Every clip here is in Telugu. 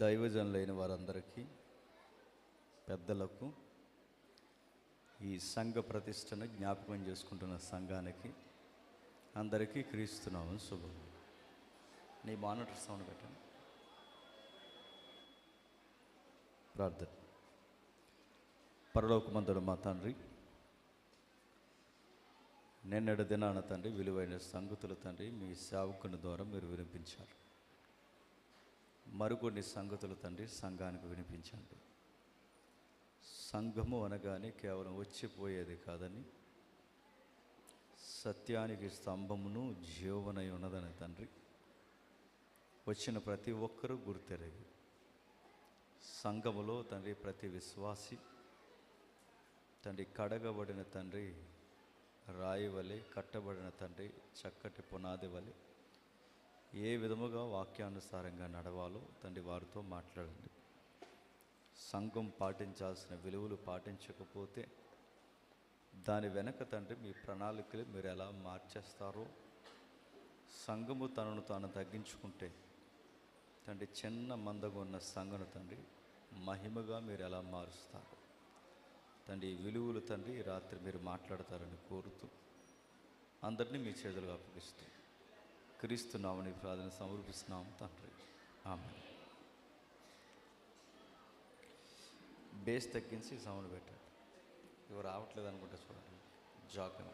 దైవజనులైన వారందరికీ, పెద్దలకు, ఈ సంఘ ప్రతిష్టను జ్ఞాపకం చేసుకుంటున్న సంఘానికి అందరికీ క్రీస్తునామం శుభం. నీ మానిటర్ సౌండ్ పెట్టండి. ప్రార్థన. పరలోకమందున మా తండ్రి, నిన్నటి దినాన తండ్రి విలువైన సంగతులు తండ్రి మీ సేవకుని ద్వారా మీరు వినిపించారు. మరికొన్ని సంగతులు తండ్రి సంఘానికి వినిపించండి. సంఘము అనగానే కేవలం వచ్చిపోయేది కాదని, సత్యానికి స్తంభమును జీవనై ఉన్నదని తండ్రి వచ్చిన ప్రతి ఒక్కరూ గుర్తెరగి, సంఘములో తండ్రి ప్రతి విశ్వాసి తండ్రి కడగబడిన తండ్రి రాయి వలె, కట్టబడిన తండ్రి చక్కటి పునాది వలె ఏ విధముగా వాక్యానుసారంగా నడవాలో తండ్రి వారితో మాట్లాడండి. సంఘం పాటించాల్సిన విలువలు పాటించకపోతే దాని వెనక తండ్రి మీ ప్రణాళికలు మీరు ఎలా మార్చేస్తారో, సంఘము తనను తాను తగ్గించుకుంటే తండ్రి చిన్న మందగా ఉన్న సంఘను తండ్రి మహిమగా మీరు ఎలా మారుస్తారు తండ్రి. ఈ విలువలు తండ్రి రాత్రి మీరు మాట్లాడతారని కోరుతూ అందరినీ మీ చేతులుగా అప్పగిస్తూ క్రీస్తునామని ప్రార్థన సమర్పిస్తున్నాము తండ్రి. ఆమేన్. బేస్ తగ్గించి సౌండ్ పెట్టండి. ఇవి రావట్లేదు అనుకుంటే చూడండి జాగ్రత్తగా.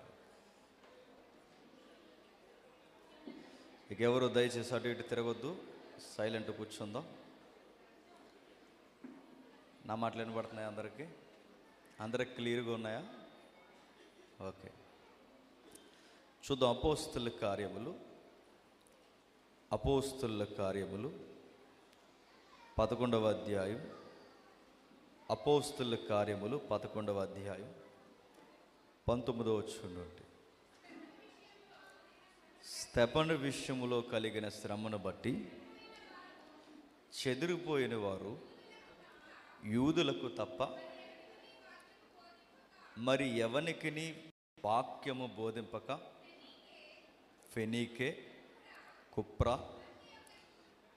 ఇక ఎవరు దయచేసి అటు ఇటు తిరగొద్దు, సైలెంట్ కూర్చుందాం. నా మాటలు వినబడుతున్నాయి అందరికీ? అందరికి క్లియర్గా ఉన్నాయా? ఓకే, చూద్దాం. అపోస్తుల కార్యములు 11వ అధ్యాయం. అపోస్తుల కార్యములు 11వ అధ్యాయం 19వ వచనం నుండి. స్తెఫను విషయములో కలిగిన శ్రమను బట్టి చెదిరిపోయిన వారు యూదులకు తప్ప మరి ఎవనికిని వాక్యము బోధింపక ఫెనీకే, కుప్రా,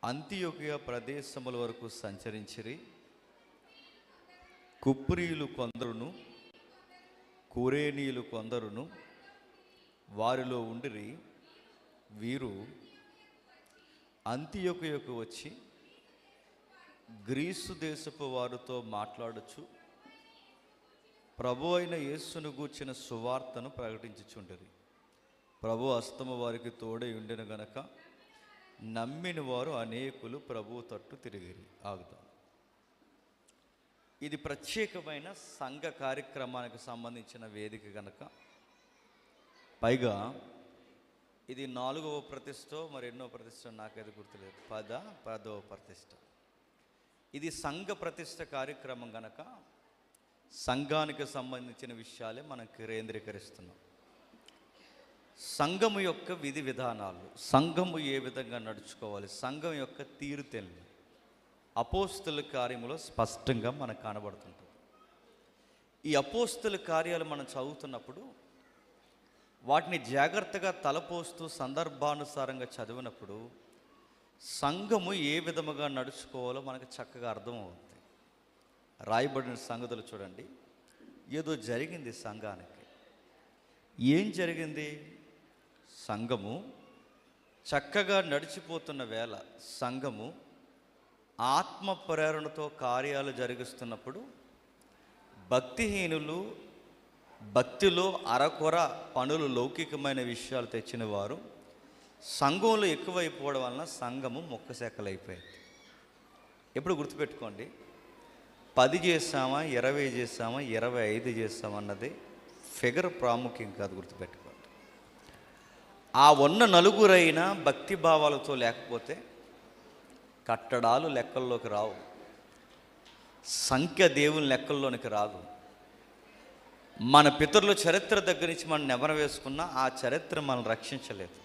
అంతియోకియా ప్రదేశముల వరకు సంచరించిరి. కుప్రీయులు కొందరును కురేనీయులు కొందరును వారిలో ఉండిరి. వీరు అంతియోకియకు వచ్చి గ్రీసు దేశపు వారితో మాట్లాడుచు ప్రభు అయిన యేసును గూర్చిన సువార్తను ప్రకటించుచుండిరి. ప్రభు హస్తము వారికి తోడై ఉండిన గనక నమ్మిన వారు అనేకులు ప్రభు తట్టు తిరిగిరి. ఆగుతాం. ఇది ప్రత్యేకమైన సంఘ కార్యక్రమానికి సంబంధించిన వేదిక గనక, పైగా ఇది 4వ ప్రతిష్ఠ, మరి ఎన్నో ప్రతిష్ఠ నాకైతే గుర్తులేదు, 10వ ప్రతిష్ఠ. ఇది సంఘ ప్రతిష్ఠ కార్యక్రమం గనక సంఘానికి సంబంధించిన విషయాలే మనం కేంద్రీకరిస్తున్నాం. సంఘము యొక్క విధి విధానాలు, సంఘము ఏ విధంగా నడుచుకోవాలి, సంఘం యొక్క తీరుతెన్నులు అపోస్తుల కార్యములో స్పష్టంగా మనకు కనబడుతుంటుంది. ఈ అపోస్తుల కార్యాలు మనం చదువుతున్నప్పుడు వాటిని జాగ్రత్తగా తలపోస్తూ సందర్భానుసారంగా చదివినప్పుడు సంఘము ఏ విధముగా నడుచుకోవాలో మనకు చక్కగా అర్థమవుతుంది. రాయబడిన సంగతులు చూడండి. ఏదో జరిగింది సంఘానికి. ఏం జరిగింది? సంఘము చక్కగా నడిచిపోతున్న వేళ, సంఘము ఆత్మ ప్రేరణతో కార్యాలు జరిగిస్తున్నప్పుడు భక్తిహీనులు, భక్తిలో అరకొర పనులు, లౌకికమైన విషయాలు తెచ్చిన వారు సంఘంలో ఎక్కువైపోవడం వలన సంఘము మొక్కసెక్కలైపోయింది. ఎప్పుడు గుర్తుపెట్టుకోండి, 10 చేసామా, 20 చేసామా, 25 చేసామన్నది ఫిగర్ ప్రాముఖ్యం కాదు. గుర్తుపెట్టుకోండి. ఆ ఉన్న నలుగురైనా భక్తి భావాలతో లేకపోతే కట్టడాలు లెక్కల్లోకి రావు, సంఖ్య దేవుని లెక్కల్లోనికి రాదు. మన పితరుల చరిత్ర దగ్గర నుంచి మనం నెమరు వేసుకున్నా ఆ చరిత్ర మనం రక్షించలేదు.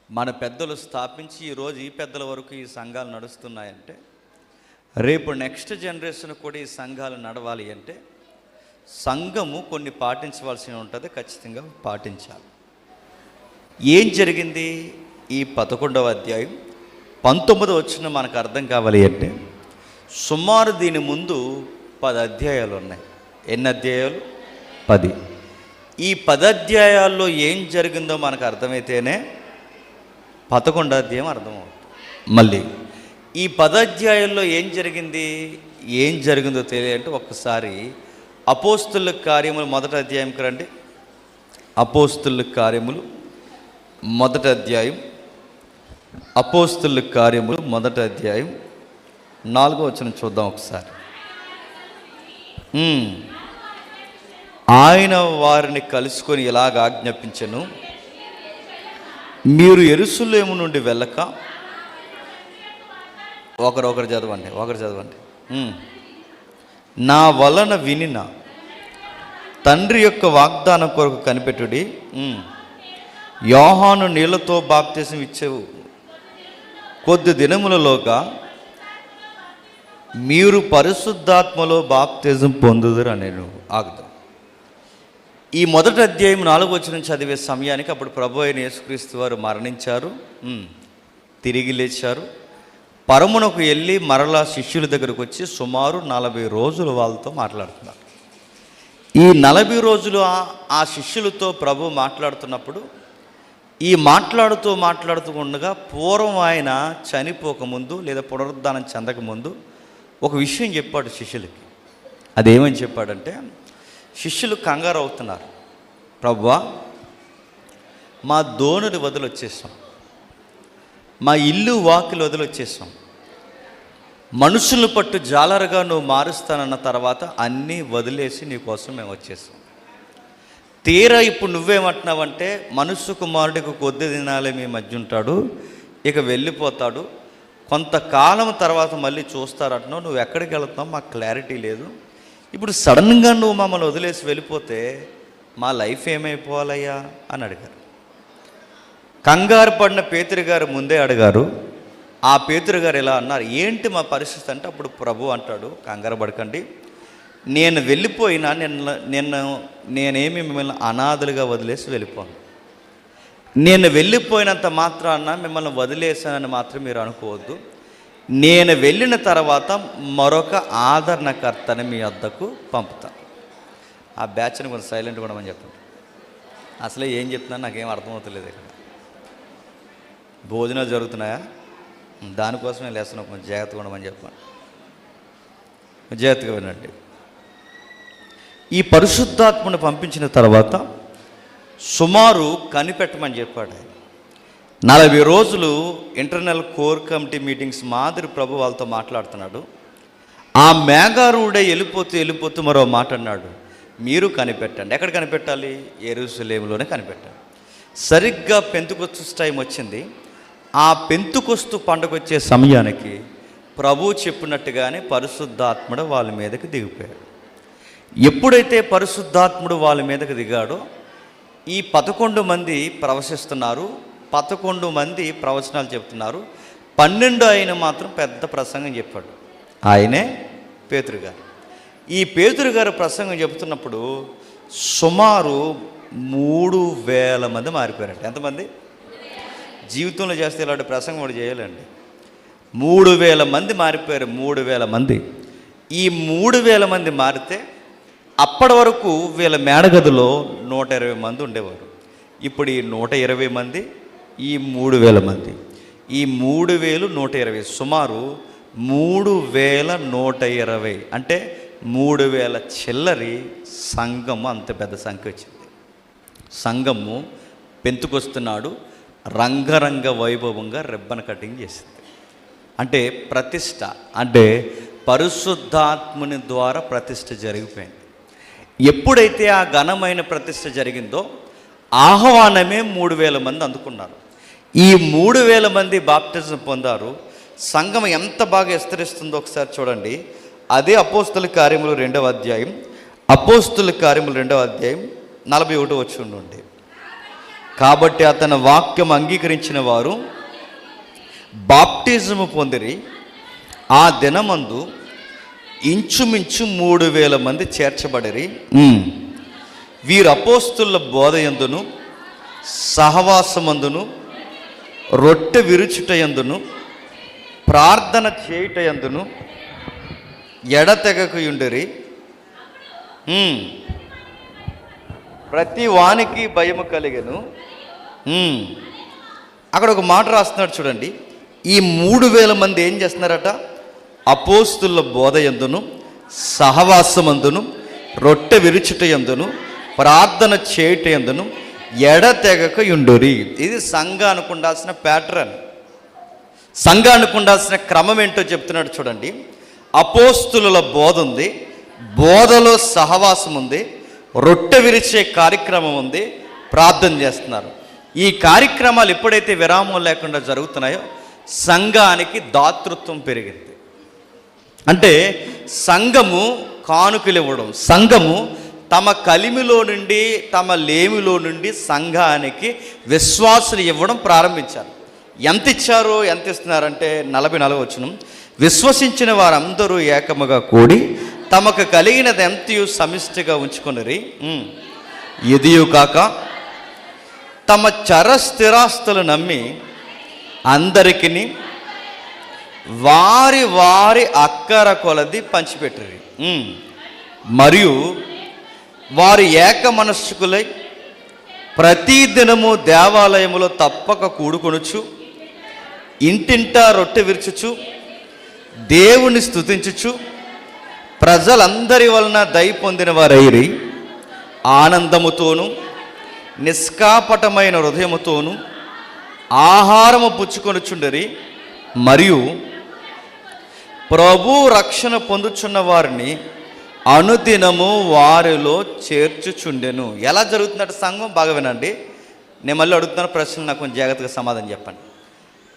మన పెద్దలు స్థాపించి ఈరోజు ఈ పెద్దల వరకు ఈ సంఘాలు నడుస్తున్నాయంటే, రేపు నెక్స్ట్ జనరేషన్ కూడా ఈ సంఘాలు నడవాలి అంటే సంఘము కొన్ని పాటించవలసి ఉంటుంది, ఖచ్చితంగా పాటించాలి. ఏం జరిగింది? ఈ 11వ అధ్యాయం 19 వచ్చిన మనకు అర్థం కావాలి అంటే సుమారు దీని ముందు 10 అధ్యాయాలు ఉన్నాయి. ఎన్ని అధ్యాయాలు? 10. ఈ 10 అధ్యాయాల్లో ఏం జరిగిందో మనకు అర్థమైతేనే 11వ అధ్యాయం అర్థమవుతుంది. మళ్ళీ ఈ 10 అధ్యాయాల్లో ఏం జరిగిందో తెలియాలంటే ఒక్కసారి అపోస్తుల కార్యములు 1వ అధ్యాయంకి రండి. అపోస్తుల కార్యములు 1వ అధ్యాయం. అపోస్తుల కార్యములు 1వ అధ్యాయం 4వ వచనం చూద్దాం ఒకసారి. ఆయన వారిని కలుసుకొని ఇలాగ ఆజ్ఞాపించెను, మీరు యెరూషలేము నుండి వెళ్ళక ఒకరు చదవండి. నా వలన వినిన తండ్రి యొక్క వాగ్దానం కొరకు కనిపెట్టుడి. యోహాను నీళ్లతో బాప్తిసం ఇచ్చేవు, కొద్ది దినములలోగా మీరు పరిశుద్ధాత్మలో బాప్తిజం పొందుదురు అని నేను ఆగుతాను. ఈ 1వ అధ్యాయం 4వ వచనం చదివే సమయానికి అప్పుడు ప్రభు అయిన యేసుక్రీస్తు వారు మరణించారు, తిరిగి లేచారు, పరమునకు వెళ్ళి మరలా శిష్యుల దగ్గరకు వచ్చి సుమారు 40 రోజులు వాళ్ళతో మాట్లాడుతున్నారు. ఈ 40 రోజులు ఆ శిష్యులతో ప్రభు మాట్లాడుతున్నప్పుడు ఈ మాట్లాడుతూ ఉండగా పూర్వం ఆయన చనిపోకముందు లేదా పునరుద్ధానం చెందకముందు ఒక విషయం చెప్పాడు శిష్యులకి. అదేమని చెప్పాడంటే, శిష్యులు కంగారు అవుతున్నారు, ప్రభువా మా దోణుని వదిలొచ్చేసాం, మా ఇల్లు వాకిలు వదిలొచ్చేసాం, మనుషులను పట్టు జాలరుగా నువ్వు మారుస్తానన్న తర్వాత అన్నీ వదిలేసి నీ కోసం మేము వచ్చేసాం. తీరా ఇప్పుడు నువ్వేమంటున్నావంటే మనుష్య కుమారుడికి కొద్ది దినాలే మీ మధ్య ఉంటాడు, ఇక వెళ్ళిపోతాడు, కొంతకాలం తర్వాత మళ్ళీ చూస్తారంటున్నావు, నువ్వు ఎక్కడికి వెళ్తున్నావు మాకు క్లారిటీ లేదు, ఇప్పుడు సడన్గా నువ్వు మమ్మల్ని వదిలేసి వెళ్ళిపోతే మా లైఫ్ ఏమైపోవాలయ్యా అని అడిగారు. కంగారు పడిన పేతురు గారు ముందే అడిగారు. ఆ పేతురు గారు ఇలా అన్నారు, ఏంటి మా పరిస్థితి అంటే అప్పుడు ప్రభు అంటాడు, కంగారు పడకండి, నేను వెళ్ళిపోయినా నేనేమి మిమ్మల్ని అనాథలుగా వదిలేసి వెళ్ళిపోను, నేను వెళ్ళిపోయినంత మాత్రాన మిమ్మల్ని వదిలేసానని మాత్రం మీరు అనుకోవద్దు, నేను వెళ్ళిన తర్వాత మరొక ఆదరణకర్తని మీ వద్దకు పంపుతాను. ఆ బ్యాచ్ని కొంచెం సైలెంట్ ఉండమని చెప్పండి. అసలే ఏం చెప్తున్నా నాకేం అర్థమవుతలేదు. ఇక్కడ భోజనాలు జరుగుతున్నాయా, దానికోసమే లేస్తున్నాం, కొంచెం జాగ్రత్తగా ఉండమని చెప్పండి, జాగ్రత్తగా వినండి. ఈ పరిశుద్ధాత్మను పంపించిన తర్వాత సుమారు కనిపెట్టమని చెప్పాడు ఆయన. 40 రోజులు ఇంటర్నల్ కోర్ కమిటీ మీటింగ్స్ మాదిరి ప్రభు వాళ్ళతో మాట్లాడుతున్నాడు. ఆ మేఘారూఢ వెళ్ళిపోతూ మరో మాట అన్నాడు, మీరు కనిపెట్టండి. ఎక్కడ కనిపెట్టాలి? యెరూషలేములోనే కనిపెట్టాలి. సరిగ్గా పెంతుకొస్తు టైం వచ్చింది. ఆ పెంతుకొస్తు పండుగ వచ్చే సమయానికి ప్రభు చెప్పినట్టుగానే పరిశుద్ధాత్ముడు వాళ్ళ మీదకి దిగిపోయాడు. ఎప్పుడైతే పరిశుద్ధాత్ముడు వాళ్ళ మీదకి దిగాడో ఈ 11 మంది ప్రవశిస్తున్నారు, 11 మంది ప్రవచనాలు చెప్తున్నారు. 12 ఆయన మాత్రం పెద్ద ప్రసంగం చెప్పాడు, ఆయనే పేతురు గారు. ఈ పేతురు గారు ప్రసంగం చెబుతున్నప్పుడు సుమారు 3000 మంది మారిపోయారంట. ఎంతమంది? జీవితంలో చేస్తే ఇలాంటి ప్రసంగం వాడు చేయాలండి. 3000 మంది మారిపోయారు. 3000 మంది. ఈ 3000 మంది మారితే అప్పటి వరకు వీళ్ళ మేడగదిలో 120 మంది ఉండేవారు. ఇప్పుడు ఈ 120 మంది, ఈ 3000 మంది, ఈ 3000 సుమారు 3120 అంటే 3000 చిల్లరి సంఘము. అంత పెద్ద సంఖ్య వచ్చింది. సంఘము పెంతుకొస్తున్నాడు, రంగరంగ వైభవంగా రిబ్బన్ కటింగ్ చేసింది. అంటే ప్రతిష్ట, అంటే పరిశుద్ధాత్ముని ద్వారా ప్రతిష్ట జరిగిపోయింది. ఎప్పుడైతే ఆ ఘనమైన ప్రతిష్ట జరిగిందో ఆహ్వానమే 3000 మంది అందుకున్నారు. ఈ 3000 మంది బాప్టిజం పొందారు. సంఘం ఎంత బాగా విస్తరిస్తుందో ఒకసారి చూడండి. అదే అపోస్తుల కార్యములు 2వ అధ్యాయం, అపోస్తుల కార్యములు 2వ అధ్యాయం 41 వచనం నుండి. కాబట్టి అతని వాక్యం అంగీకరించిన వారు బాప్టిజము పొందిరి. ఆ దినమందు ఇంచుమించు 3000 మంది చేర్చబడిరి. వీరు అపోస్తుల బోధయందును, సహవాసమందును, రొట్టె విరుచుటయందును, ప్రార్థన చేయుట యందును ఎడతెగకయుండిరి. ప్రతి వానికి భయము కలిగెను. అక్కడ ఒక మాట రాస్తున్నాడు చూడండి. ఈ 3000 మంది ఏం చేస్తున్నారట? అపోస్తుల బోధ యందును, సహవాసమందును, రొట్టె విరుచుట యందును, ప్రార్థన చేయుట యందును ఎడతెగకయుండురి. ఇది సంఘానికి ఉండాల్సిన ప్యాటర్న్, సంఘానికి ఉండాల్సిన క్రమం ఏంటో చెప్తున్నాడు చూడండి. అపోస్తుల బోధ ఉంది, బోధలో సహవాసం ఉంది, రొట్టె విరిచే కార్యక్రమం ఉంది, ప్రార్థన చేస్తున్నారు. ఈ కార్యక్రమాలు ఎప్పుడైతే విరామం లేకుండా జరుగుతున్నాయో సంఘానికి దాతృత్వం పెరిగింది. అంటే సంఘము కానుకలు ఇవ్వడం, సంఘము తమ కలిమిలో నుండి తమ లేమిలో నుండి సంఘానికి విశ్వాసులు ఇవ్వడం ప్రారంభించారు. ఎంత ఇచ్చారు, ఎంత ఇస్తున్నారంటే 44 వచనం, విశ్వసించిన వారందరూ ఏకముగా కూడి తమకు కలిగినది ఎంతయు సమిష్టిగా ఉంచుకొనిరి. ఇదియు కాక తమ చరస్థిరాస్తులు నమ్మి అందరికిని వారి వారి అక్కర కొలది పంచిపెట్టిరి. మరియు వారు ఏక మనస్కులై ప్రతిదినము దేవాలయములో తప్పక కూడుకొనుచు ఇంటింటా రొట్టె విరుచుచు దేవుని స్తుతించుచు ప్రజలందరి వలన దయ పొందిన వారైరి. ఆనందముతోనూ నిష్కాపటమైన హృదయముతోనూ ఆహారము పుచ్చుకొనుచుండరి. మరియు ప్రభు రక్షణ పొందుచున్న వారిని అనుదినము వారిలో చేర్చుచుండెను. ఎలా జరుగుతున్నట్టు సంఘం? బాగా వినండి. నేను మళ్ళీ అడుగుతున్న ప్రశ్నలు నాకు కొంచెం జాగ్రత్తగా సమాధానం చెప్పండి.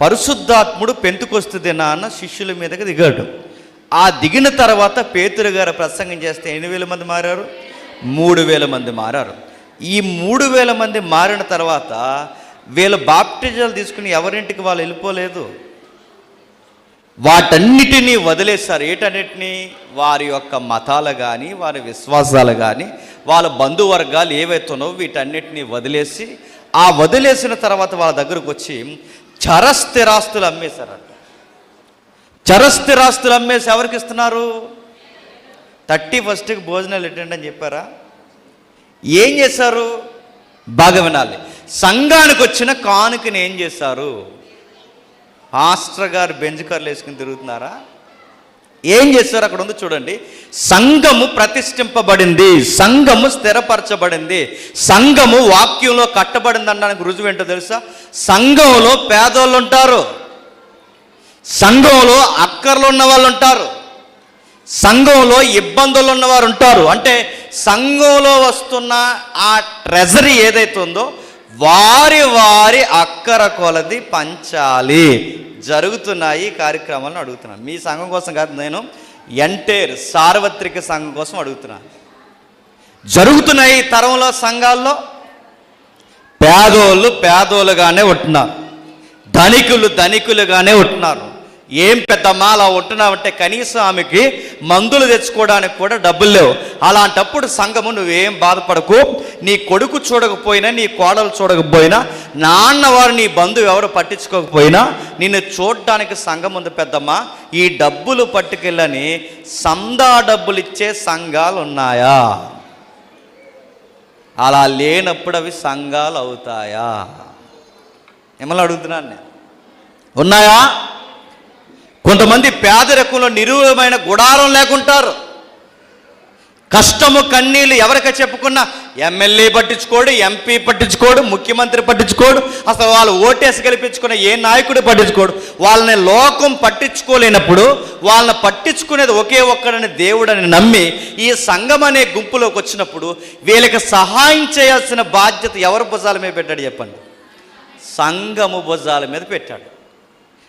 పరిశుద్ధాత్ముడు పెంతుకొస్తు దినాన శిష్యుల మీదకి దిగాడు. ఆ దిగిన తర్వాత పేతురు గారు ప్రసంగం చేస్తే 8,000 మంది మారారు, 3,000 మంది మారారు. ఈ 3,000 మంది మారిన తర్వాత వీళ్ళు బాప్టిజాలు తీసుకుని ఎవరింటికి వాళ్ళు వెళ్ళిపోలేదు, వాటన్నిటినీ వదిలేశారు. ఏటన్నిటినీ? వారి యొక్క మతాలు కానీ, వారి విశ్వాసాలు కానీ, వాళ్ళ బంధువర్గాలు ఏవైతున్నావో వీటన్నిటినీ వదిలేసి, ఆ వదిలేసిన తర్వాత వాళ్ళ దగ్గరకు వచ్చి చరస్థిరాస్తులు అమ్మేశారట. చరస్థిరాస్తులు అమ్మేసి ఎవరికి ఇస్తున్నారు? 31కి భోజనాలు ఎట్టండి అని చెప్పారా? ఏం చేశారు? బాగా వినాలి. సంఘానికి వచ్చిన కానుకని ఏం చేశారు? పాస్టర్ గారు బెంజ్ కార్లు వేసుకుని తిరుగుతున్నారా? ఏం చేశారు? అక్కడ ఉంది చూడండి. సంఘము ప్రతిష్ఠింపబడింది, సంఘము స్థిరపరచబడింది, సంఘము వాక్యంలో కట్టబడింది అనడానికి రుజువు ఏంటో తెలుసా? సంఘంలో పేదోళ్ళు ఉంటారు, సంఘంలో అక్కర్లు ఉన్న వాళ్ళు ఉంటారు, సంఘంలో ఇబ్బందులు ఉన్నవారు ఉంటారు. అంటే సంఘంలో వస్తున్న ఆ ట్రెజరీ ఏదైతే ఉందో వారి వారి అక్కర కొలది పంచాలి. జరుగుతున్నాయి ఈ కార్యక్రమాలను అడుగుతున్నాను. మీ సంఘం కోసం కాదు, నేను ఎంటైర్ సార్వత్రిక సంఘం కోసం అడుగుతున్నాను. జరుగుతున్నాయి ఈ తరంలో సంఘాల్లో. పేదోళ్ళు పేదోళ్ళుగానే ఉంటున్నారు, ధనికులు ధనికులుగానే ఉంటున్నారు. ఏం పెద్దమ్మా అలా ఉంటున్నావంటే కనీసం ఆమెకి మందులు తెచ్చుకోవడానికి కూడా డబ్బులు లేవు. అలాంటప్పుడు సంఘము నువ్వేం బాధపడకు, నీ కొడుకు చూడకపోయినా, నీ కోడలు చూడకపోయినా, నాన్నవారు నీ బంధువు ఎవరు పట్టించుకోకపోయినా నిన్ను చూడటానికి సంఘం ఉంది పెద్దమ్మా, ఈ డబ్బులు పట్టుకెళ్ళని సందా డబ్బులు ఇచ్చే సంఘాలు ఉన్నాయా? అలా లేనప్పుడు అవి సంఘాలు అవుతాయా? మిమ్మల్ని అడుగుతున్నాను నేను. ఉన్నాయా? కొంతమంది పేదరికంలో నిరూపమైన గుడారం లేకుంటారు. కష్టము కన్నీళ్ళు ఎవరికి చెప్పుకున్నా ఎమ్మెల్యే పట్టించుకోడు, ఎంపీ పట్టించుకోడు, ముఖ్యమంత్రి పట్టించుకోడు, అసలు వాళ్ళు ఓటేసి గెలిపించుకున్న ఏ నాయకుడు పట్టించుకోడు. వాళ్ళని లోకం పట్టించుకోలేనప్పుడు వాళ్ళని పట్టించుకునేది ఒకే ఒక్కడని దేవుడని నమ్మి ఈ సంఘం అనే గుంపులోకి వచ్చినప్పుడు వీళ్ళకి సహాయం చేయాల్సిన బాధ్యత ఎవరి భుజాల మీద పెట్టాడు చెప్పండి? సంఘము భుజాల మీద పెట్టాడు.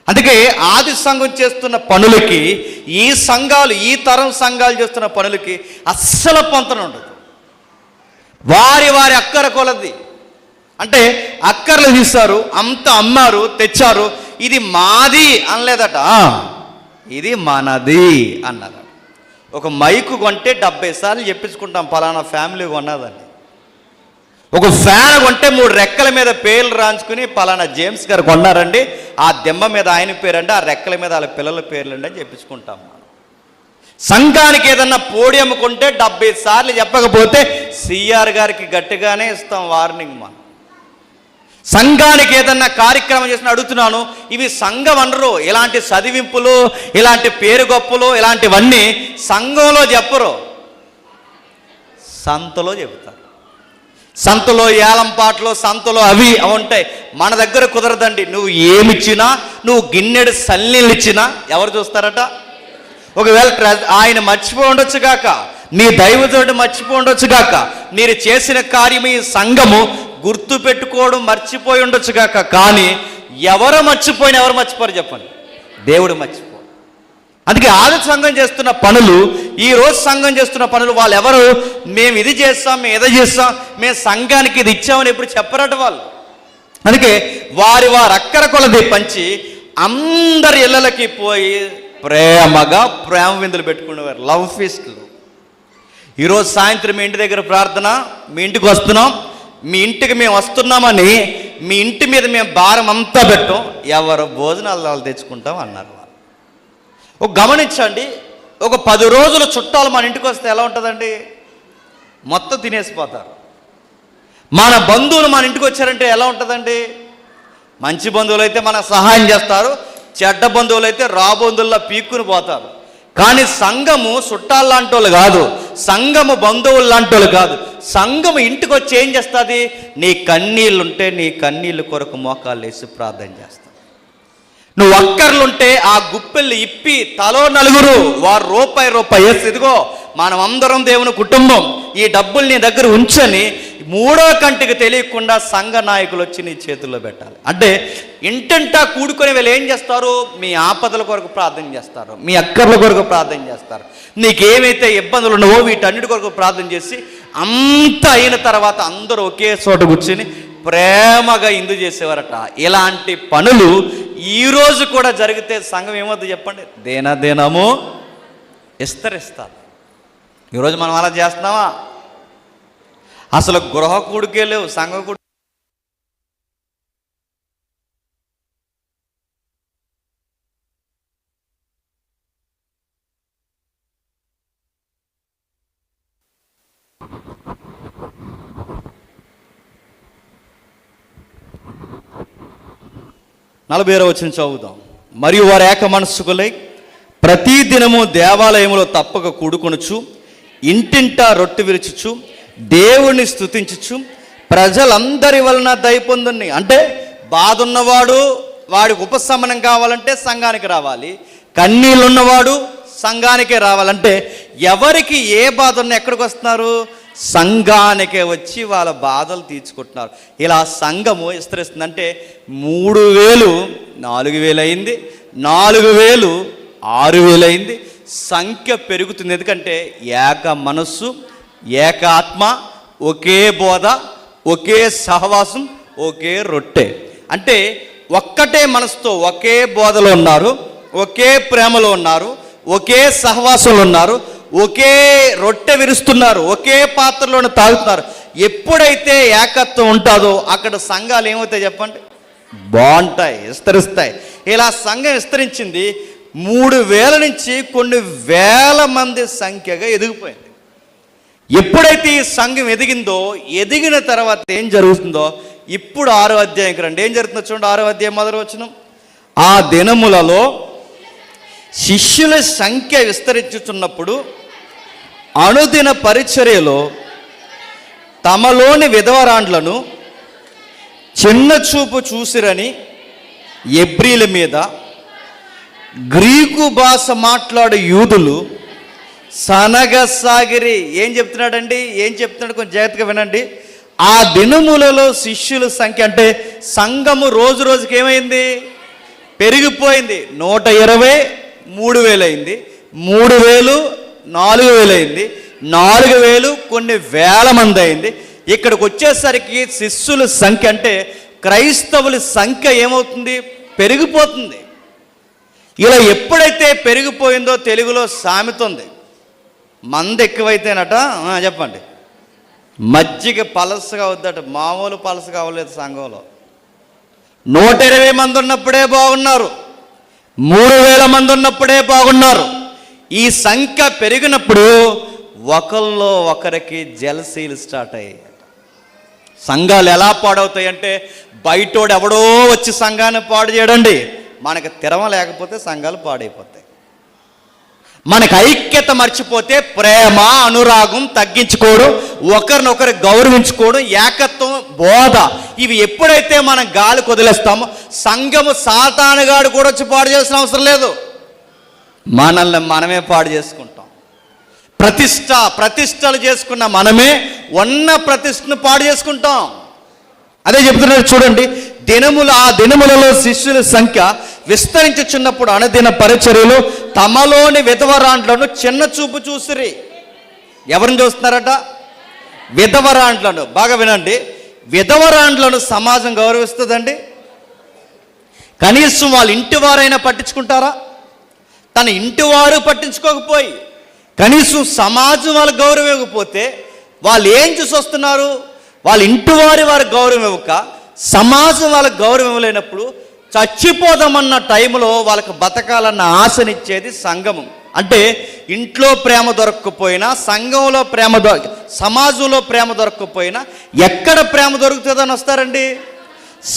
అందుకే ఆది సంఘం చేస్తున్న పనులకి ఈ సంఘాలు, ఈ తరం సంఘాలు చేస్తున్న పనులకి అస్సలు పొంతన ఉండదు. వారి వారి అక్కర కొలది. అంటే అక్కర్లు తీస్తారు, అంత అమ్మారు, తెచ్చారు. ఇది మాది అనలేదట, ఇది మనది అన్నదట. ఒక మైకు కొంటే 70 సార్లు చెప్పించుకుంటాం, పలానా ఫ్యామిలీ కొన్నదండి. ఒక ఫ్యాన్ కొంటే 3 రెక్కల మీద పేర్లు రాంచుకుని పలానా జేమ్స్ గారు కొన్నారండి, ఆ దెమ్మ మీద ఆయన పేరండి, ఆ రెక్కల మీద వాళ్ళ పిల్లల పేర్లండి అని చెప్పించుకుంటాం మనం. సంఘానికి ఏదన్నా పోడియం కొంటే 70 సార్లు చెప్పకపోతే సిఆర్ గారికి గట్టిగానే ఇస్తాం వార్నింగ్. మనం సంఘానికి ఏదన్నా కార్యక్రమం చేసిన అడుగుతున్నాను, ఇవి సంఘం అనరు. ఇలాంటి చదివింపులు, ఇలాంటి పేరు గొప్పలు, ఇలాంటివన్నీ సంఘంలో చెప్పరు, సంతలో చెబుతారు. సంతలో ఏలంపాట్లో, సంతలో అవి ఉంటాయి. మన దగ్గర కుదరదండి. నువ్వు ఏమిచ్చినా, నువ్వు గిన్నెడు సల్లీలు ఇచ్చినా ఎవరు చూస్తారట? ఒకవేళ ఆయన మర్చిపోయి ఉండొచ్చు గాక, నీ దైవజనుడు మర్చిపోయి ఉండొచ్చు గాక, మీరు చేసిన కార్యం ఈ సంఘము గుర్తు పెట్టుకోవడం మర్చిపోయి ఉండొచ్చు గాక, కానీ ఎవరు మర్చిపోరు చెప్పండి? దేవుడు మర్చిపో. అందుకే ఆది సంఘం చేస్తున్న పనులు, ఈ రోజు సంఘం చేస్తున్న పనులు, వాళ్ళు ఎవరు? మేము ఇది చేస్తాం, మేము ఎదో చేస్తాం, మేము సంఘానికి ఇది ఇచ్చామని ఎప్పుడు చెప్పరట వాళ్ళు. అందుకే వారి అక్కర కొలది పంచి అందరి ఇళ్ళకి పోయి ప్రేమగా ప్రేమ విందులు పెట్టుకునేవారు, లవ్ ఫీస్ట్లు. ఈరోజు సాయంత్రం మీ ఇంటి దగ్గర ప్రార్థన, మీ ఇంటికి వస్తున్నాం, మీ ఇంటికి మేము వస్తున్నామని మీ ఇంటి మీద మేము భారం అంతా పెట్టాం, ఎవరు భోజనాలు వాళ్ళు తెచ్చుకుంటాం అన్నారు. ఒక గమనించండి, ఒక 10 రోజుల చుట్టాలు మన ఇంటికి వస్తే ఎలా ఉంటుందండి? మొత్తం తినేసిపోతారు. మన బంధువులు మన ఇంటికి వచ్చారంటే ఎలా ఉంటుందండి? మంచి బంధువులు అయితే మనకు సహాయం చేస్తారు, చెడ్డ బంధువులు అయితే రాబంధువుల్లో పీక్కుని పోతారు. కానీ సంఘము చుట్టాలు లాంటి వాళ్ళు కాదు, సంఘము బంధువులు లాంటి వాళ్ళు కాదు. సంఘము ఇంటికి వచ్చి ఏం చేస్తుంది? నీ కన్నీళ్ళుంటే నీ కన్నీళ్ళు కొరకు మోకాళ్ళు వేసి ప్రార్థన చేస్తా. నువ్వు అక్కర్లుంటే ఆ గుప్పెళ్ళు ఇప్పి తలో 4 వారు రూపాయి వేసి, ఇదిగో మనమందరం దేవుని కుటుంబం, ఈ డబ్బులు నీ దగ్గర ఉంచని 3వ కంటికి తెలియకుండా సంఘ నాయకులు వచ్చి నీ చేతుల్లో పెట్టాలి. అంటే ఇంటింటా కూడుకొని వీళ్ళు ఏం చేస్తారు? మీ ఆపదల కొరకు ప్రార్థన చేస్తారు, మీ అక్కర్ల కొరకు ప్రార్థన చేస్తారు, నీకేమైతే ఇబ్బందులు ఉన్నావో వీటన్నిటి కొరకు ప్రార్థన చేసి అంత అయిన తర్వాత అందరూ ఒకే చోట కూర్చొని ప్రేమగా ఇందు చేసేవారట. ఇలాంటి పనులు ఈరోజు కూడా జరిగితే సంఘం ఏమవుతుంది చెప్పండి? దినదినము విస్తరిస్తారు. ఈరోజు మనం అలా చేస్తున్నావా? అసలు గృహ కూడికే లేవు, సంఘ కూడి. నలభై వచనం చదువుదాం. మరియు వారు ఏక మనస్సుకులై ప్రతి దినము దేవాలయములో తప్పక కూడుకొనుచు, ఇంటింటా రొట్టె విరుచుచు, దేవుణ్ణి స్తుతించుచు, ప్రజలందరి వలన దయ పొందుని. అంటే బాధ ఉన్నవాడు, వాడికి ఉపశమనం కావాలంటే సంఘానికి రావాలి, కన్నీళ్ళు ఉన్నవాడు సంఘానికే రావాలంటే ఎవరికి ఏ బాధ ఉన్నా ఎక్కడికి వస్తున్నారు? సంఘానికే వచ్చి వాళ్ళ బాధలు తీర్చుకుంటున్నారు. ఇలా సంఘము విస్తరిస్తుంది. అంటే 3000 4000 అయింది, 4000 6000 అయింది. సంఖ్య పెరుగుతుంది. ఎందుకంటే ఏక మనస్సు, ఏక ఆత్మ, ఒకే బోధ, ఒకే సహవాసం, ఒకే రొట్టె. అంటే ఒక్కటే మనసుతో ఒకే బోధలో ఉన్నారు, ఒకే ప్రేమలో ఉన్నారు, ఒకే సహవాసంలో ఉన్నారు, ఒకే రొట్టె విరుస్తున్నారు, ఒకే పాత్రలోనే తాగుతున్నారు. ఎప్పుడైతే ఏకత్వం ఉంటుందో అక్కడ సంఘాలు ఏమవుతాయి చెప్పండి? బాగుంటాయి, విస్తరిస్తాయి. ఇలా సంఘం విస్తరించింది. 3000 నుంచి కొన్ని వేల మంది సంఖ్యగా ఎదిగిపోయింది. ఎప్పుడైతే ఈ సంఘం ఎదిగిందో, ఎదిగిన తర్వాత ఏం జరుగుతుందో ఇప్పుడు 6వ అధ్యాయంకి రండి. ఏం జరుగుతుందో చూడండి. 6వ అధ్యాయం మొదటి వచనం. ఆ దినములలో శిష్యుల సంఖ్య విస్తరించుచున్నప్పుడు అనుదిన పరిచర్యలో తమలోని విధవరాండ్లను చిన్న చూపు చూసిరని ఎబ్రీల మీద గ్రీకు భాష మాట్లాడే యూదులు సనగసాగిరి. ఏం చెప్తున్నాడండి? ఏం చెప్తున్నాడు? కొంచెం జాగ్రత్తగా వినండి. ఆ దినములలో శిష్యుల సంఖ్య అంటే సంఘము రోజు రోజుకి ఏమైంది? పెరిగిపోయింది. 120 3000 అయింది, 3000 4000 అయింది, 4000 కొన్ని వేల మంది అయింది. ఇక్కడికి వచ్చేసరికి శిష్యుల సంఖ్య అంటే క్రైస్తవుల సంఖ్య ఏమవుతుంది? పెరిగిపోతుంది. ఇలా ఎప్పుడైతే పెరిగిపోయిందో తెలుగులో సామెత ఉంది, మంది ఎక్కువైతేనట చెప్పండి మజ్జిగ పలసగా వద్దట, మామూలు పలస కావలేదు. సంఘంలో 120 మంది ఉన్నప్పుడే బాగున్నారు, 3000 మంది ఉన్నప్పుడే బాగున్నారు. ఈ సంఖ్య పెరిగినప్పుడు ఒకరిలో ఒకరికి జలసీలు స్టార్ట్ అయ్యాయి. సంఘాలు ఎలా పాడవుతాయంటే, బయటోడు ఎవడో వచ్చి సంఘాన్ని పాడు చేయడండి, మనకు తిరమ లేకపోతే సంఘాలు పాడైపోతాయి. మనకు ఐక్యత మర్చిపోతే ప్రేమ, అనురాగం తగ్గించుకోవడం, ఒకరినొకరు గౌరవించుకోవడం, ఏకత్వం, బోధ, ఇవి ఎప్పుడైతే మనం గాలి వదిలేస్తామో సంఘము సాతానుగాడు కూడా వచ్చి పాడు చేయాల్సిన అవసరం లేదు. మనల్ని మనమే పాడు చేసుకుంటాం. ప్రతిష్టలు చేసుకున్న మనమే ఉన్న ప్రతిష్టను పాడు చేసుకుంటాం. అదే చెప్తున్నారు చూడండి, ఆ దినములలో శిష్యుల సంఖ్య విస్తరించుచున్నప్పుడు అనుదిన పరిచర్యలు తమలోని విధవరాండ్లను చిన్న చూపు చూసిరి. ఎవరిని చూస్తున్నారట? విధవరాండ్లను. బాగా వినండి, విధవరాండ్లను సమాజం గౌరవిస్తుందండి? కనీసం వాళ్ళ ఇంటి వారైనా పట్టించుకుంటారా? తన ఇంటి వారు పట్టించుకోకపోయి కనీసం సమాజం వాళ్ళ గౌరవం ఇవ్వకపోతే వాళ్ళు ఏం చూసి వస్తున్నారు? వాళ్ళ ఇంటి వారి గౌరవం ఇవ్వక సమాజం వాళ్ళకి గౌరవం ఇవ్వలేనప్పుడు చచ్చిపోదామన్న టైంలో వాళ్ళకి బతకాలన్న ఆశనిచ్చేది సంఘము. అంటే ఇంట్లో ప్రేమ దొరకకపోయినా, సంఘంలో ప్రేమ సమాజంలో ప్రేమ దొరకకపోయినా ఎక్కడ ప్రేమ దొరుకుతుందని వస్తారండి?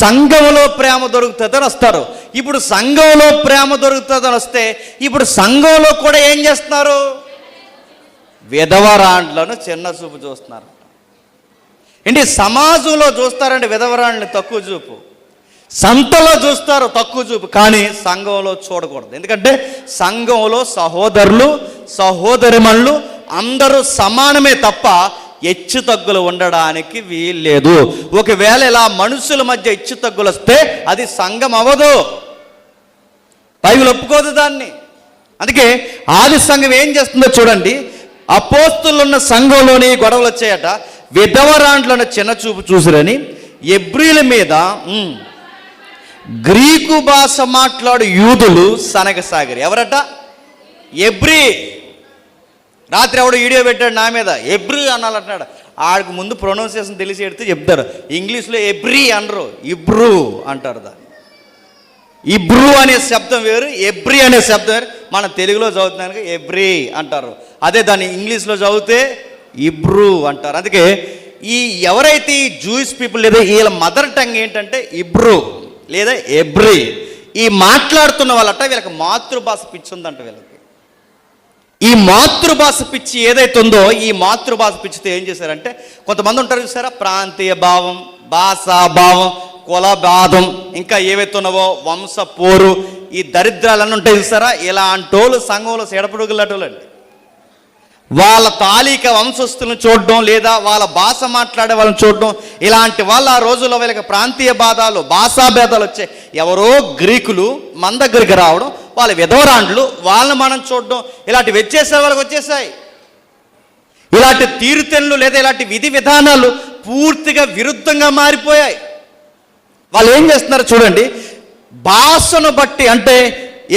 సంఘంలో ప్రేమ దొరుకుతుందని వస్తారు. ఇప్పుడు సంఘంలో ప్రేమ దొరుకుతుందని వస్తే ఇప్పుడు సంఘంలో కూడా ఏం చేస్తున్నారు? విధవరాండ్లను చిన్న చూపు చూస్తున్నారు. ఏంటి, సమాజంలో చూస్తారండి విధవరాండ్ని తక్కువ చూపు, సంతలో చూస్తారు తక్కువ చూపు, కానీ సంఘంలో చూడకూడదు. ఎందుకంటే సంఘంలో సహోదరులు సహోదరిమణులు అందరూ సమానమే తప్ప హెచ్చు తగ్గులు ఉండడానికి వీల్లేదు. ఒకవేళ ఇలా మనుషుల మధ్య హెచ్చు తగ్గులు వస్తే అది సంఘం అవ్వదు, బైబిల్ ఒప్పుకోదు దాన్ని. అందుకే ఆది సంఘం ఏం చేస్తుందో చూడండి. అపోస్తులున్న సంఘంలోని గొడవలు వచ్చాయట. విధవరాండ్లను చిన్న చూపు చూసిరని ఎబ్రీల మీద గ్రీకు భాష మాట్లాడు యూదులు సనగసాగిరి. ఎవరట? ఎబ్రీ. రాత్రి ఎవడు వీడియో పెట్టాడు నా మీద, ఎబ్రీ అనాలంటున్నాడు. ఆడికి ముందు ప్రొనౌన్సియేషన్ తెలిసి పెడితే చెప్తారు. ఇంగ్లీష్లో ఎబ్రీ అనరు, ఇబ్రూ అంటారు. దాన్ని ఇబ్రూ అనే శబ్దం వేరు, ఎబ్రీ అనే శబ్దం వేరు. మన తెలుగులో చదువుతున్నానికి ఎబ్రీ అంటారు, అదే దాన్ని ఇంగ్లీష్లో చదివితే ఇబ్రూ అంటారు. అందుకే ఎవరైతే ఈ జూయిష్ పీపుల్ లేదా వీళ్ళ మదర్ టంగ్ ఏంటంటే ఇబ్రూ లేదా ఎబ్రీ, ఈ మాట్లాడుతున్న వాళ్ళట వీళ్ళకి మాతృభాష పిచ్చి ఉందంట. వీళ్ళకి ఈ మాతృభాష పిచ్చి ఏదైతే ఉందో, ఈ మాతృభాష పిచ్చితో ఏం చేశారంటే, కొంతమంది ఉంటారు చూసారా, ప్రాంతీయ భావం, భాషా భావం, కుల బాధం, ఇంకా ఏవైతే ఉన్నావో వంశ పోరు, ఈ దరిద్రాలన్నీ ఉంటాయి చూసారా, ఇలాంటోళ్ళు సంఘంలో సేడపడుగులటోళ్ళండి. వాళ్ళ తాలిక వంశస్థులను చూడడం లేదా వాళ్ళ భాష మాట్లాడే వాళ్ళని చూడడం, ఇలాంటి వాళ్ళు ఆ రోజుల్లో వీళ్ళకి ప్రాంతీయ భేదాలు, భాషా భేదాలు వచ్చాయి. ఎవరో గ్రీకులు మన దగ్గరికి రావడం, వాళ్ళ విధవరాండ్లు వాళ్ళని మనం చూడడం, ఇలాంటివి వచ్చేసే వాళ్ళకి వచ్చేసాయి. ఇలాంటి తీరుతెన్నులు లేదా ఇలాంటి విధి విధానాలు పూర్తిగా విరుద్ధంగా మారిపోయాయి. వాళ్ళు ఏం చేస్తున్నారు చూడండి, భాషను బట్టి, అంటే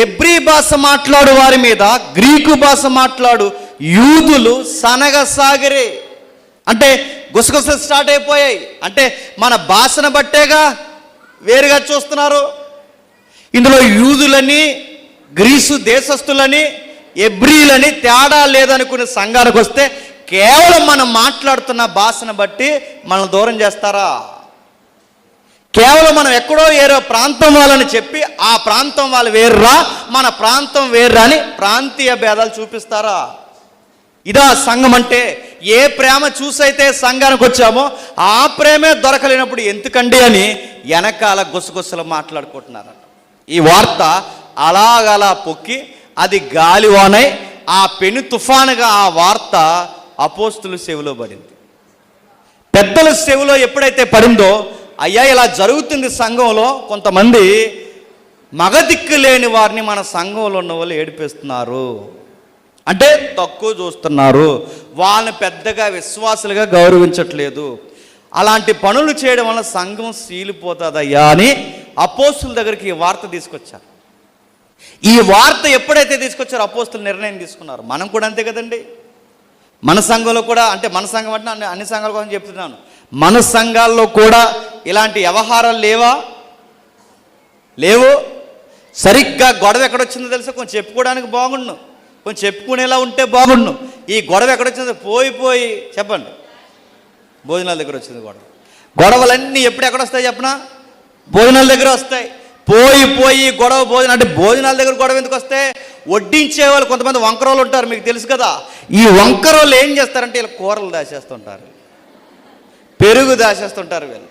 ఎబ్రీ భాష మాట్లాడు వారి మీద గ్రీకు భాష మాట్లాడు యూదులు సనగసాగిరి. అంటే గుసగుసలు స్టార్ట్ అయిపోయాయి. అంటే మన భాషను బట్టేగా వేరుగా చూస్తున్నారు. ఇందులో యూదులని, గ్రీసు దేశస్తులని, ఎబ్రీలని తేడా లేదనుకునే సంఘానికి వస్తే కేవలం మనం మాట్లాడుతున్న భాషను బట్టి మనల్ని దూరం చేస్తారా? కేవలం మనం ఎక్కడో ఏరో ప్రాంతం వాళ్ళని చెప్పి ఆ ప్రాంతం వాళ్ళు వేర్రా, మన ప్రాంతం వేర్రా అని ప్రాంతీయ భేదాలు చూపిస్తారా? ఇదా సంఘం అంటే? ఏ ప్రేమ చూసైతే సంఘానికి వచ్చామో ఆ ప్రేమే దొరకలేనప్పుడు ఎందుకండి అని వెనకాల గుసగుసలు మాట్లాడుకుంటున్నారట. ఈ వార్త అలాగలా పొక్కి అది గాలివానై ఆ పెను తుఫానుగా ఆ వార్త అపోస్తుల చెవిలో పడింది. పెద్దల చెవిలో ఎప్పుడైతే పడిందో, అయ్యా ఇలా జరుగుతుంది సంఘంలో, కొంతమంది మగదిక్కు లేని వారిని మన సంఘంలో ఉన్న వాళ్ళు ఏడిపిస్తున్నారు, అంటే తక్కువ చూస్తున్నారు, వాళ్ళని పెద్దగా విశ్వాసులుగా గౌరవించట్లేదు, అలాంటి పనులు చేయడం వల్ల సంఘం సీలిపోతుందయ్యా అని అపోస్తుల దగ్గరికి ఈ వార్త తీసుకొచ్చారు. ఈ వార్త ఎప్పుడైతే తీసుకొచ్చారో అపోస్తులు నిర్ణయం తీసుకున్నారు. మనం కూడా అంతే కదండి. మన సంఘంలో కూడా, అంటే మన సంఘం అంటే అన్ని సంఘాల కోసం చెప్తున్నాను, మన సంఘాల్లో కూడా ఇలాంటి వ్యవహారాలు లేవు. సరిగ్గా గొడవ ఎక్కడొచ్చిందో తెలుసా? కొంచెం చెప్పుకోవడానికి బాగుండు, కొంచెం చెప్పుకునేలా ఉంటే బాగుండు. ఈ గొడవ ఎక్కడొచ్చిందో పోయి చెప్పండి, భోజనాల దగ్గర వచ్చింది గొడవ. గొడవలన్నీ ఎప్పుడు ఎక్కడొస్తాయి చెప్పనా? భోజనాల దగ్గర వస్తాయి. పోయి గొడవ భోజనం అంటే భోజనాల దగ్గర గొడవ ఎందుకు వస్తే, వడ్డించే వాళ్ళు కొంతమంది వంకరోళ్ళు ఉంటారు, మీకు తెలుసు కదా. ఈ వంకరోళ్ళు ఏం చేస్తారంటే వీళ్ళు కూరలు దాచేస్తుంటారు, పెరుగు దాచేస్తుంటారు వీళ్ళు.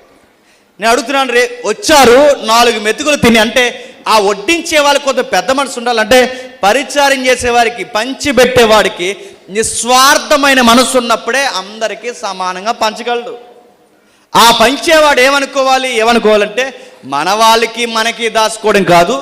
నేను అడుగుతున్నాను, వచ్చారు 4 మెతుకులు తిని, అంటే ఆ వడ్డించే వాళ్ళకి కొంత పెద్ద మనసు ఉండాలంటే పరిచారం చేసేవారికి, పంచిపెట్టేవాడికి నిస్వార్థమైన మనసు ఉన్నప్పుడే అందరికీ సమానంగా పంచగలడు. ఆ పంచేవాడు ఏమనుకోవాలంటే మన వాళ్ళకి మనకి దాచుకోవడం కాదు,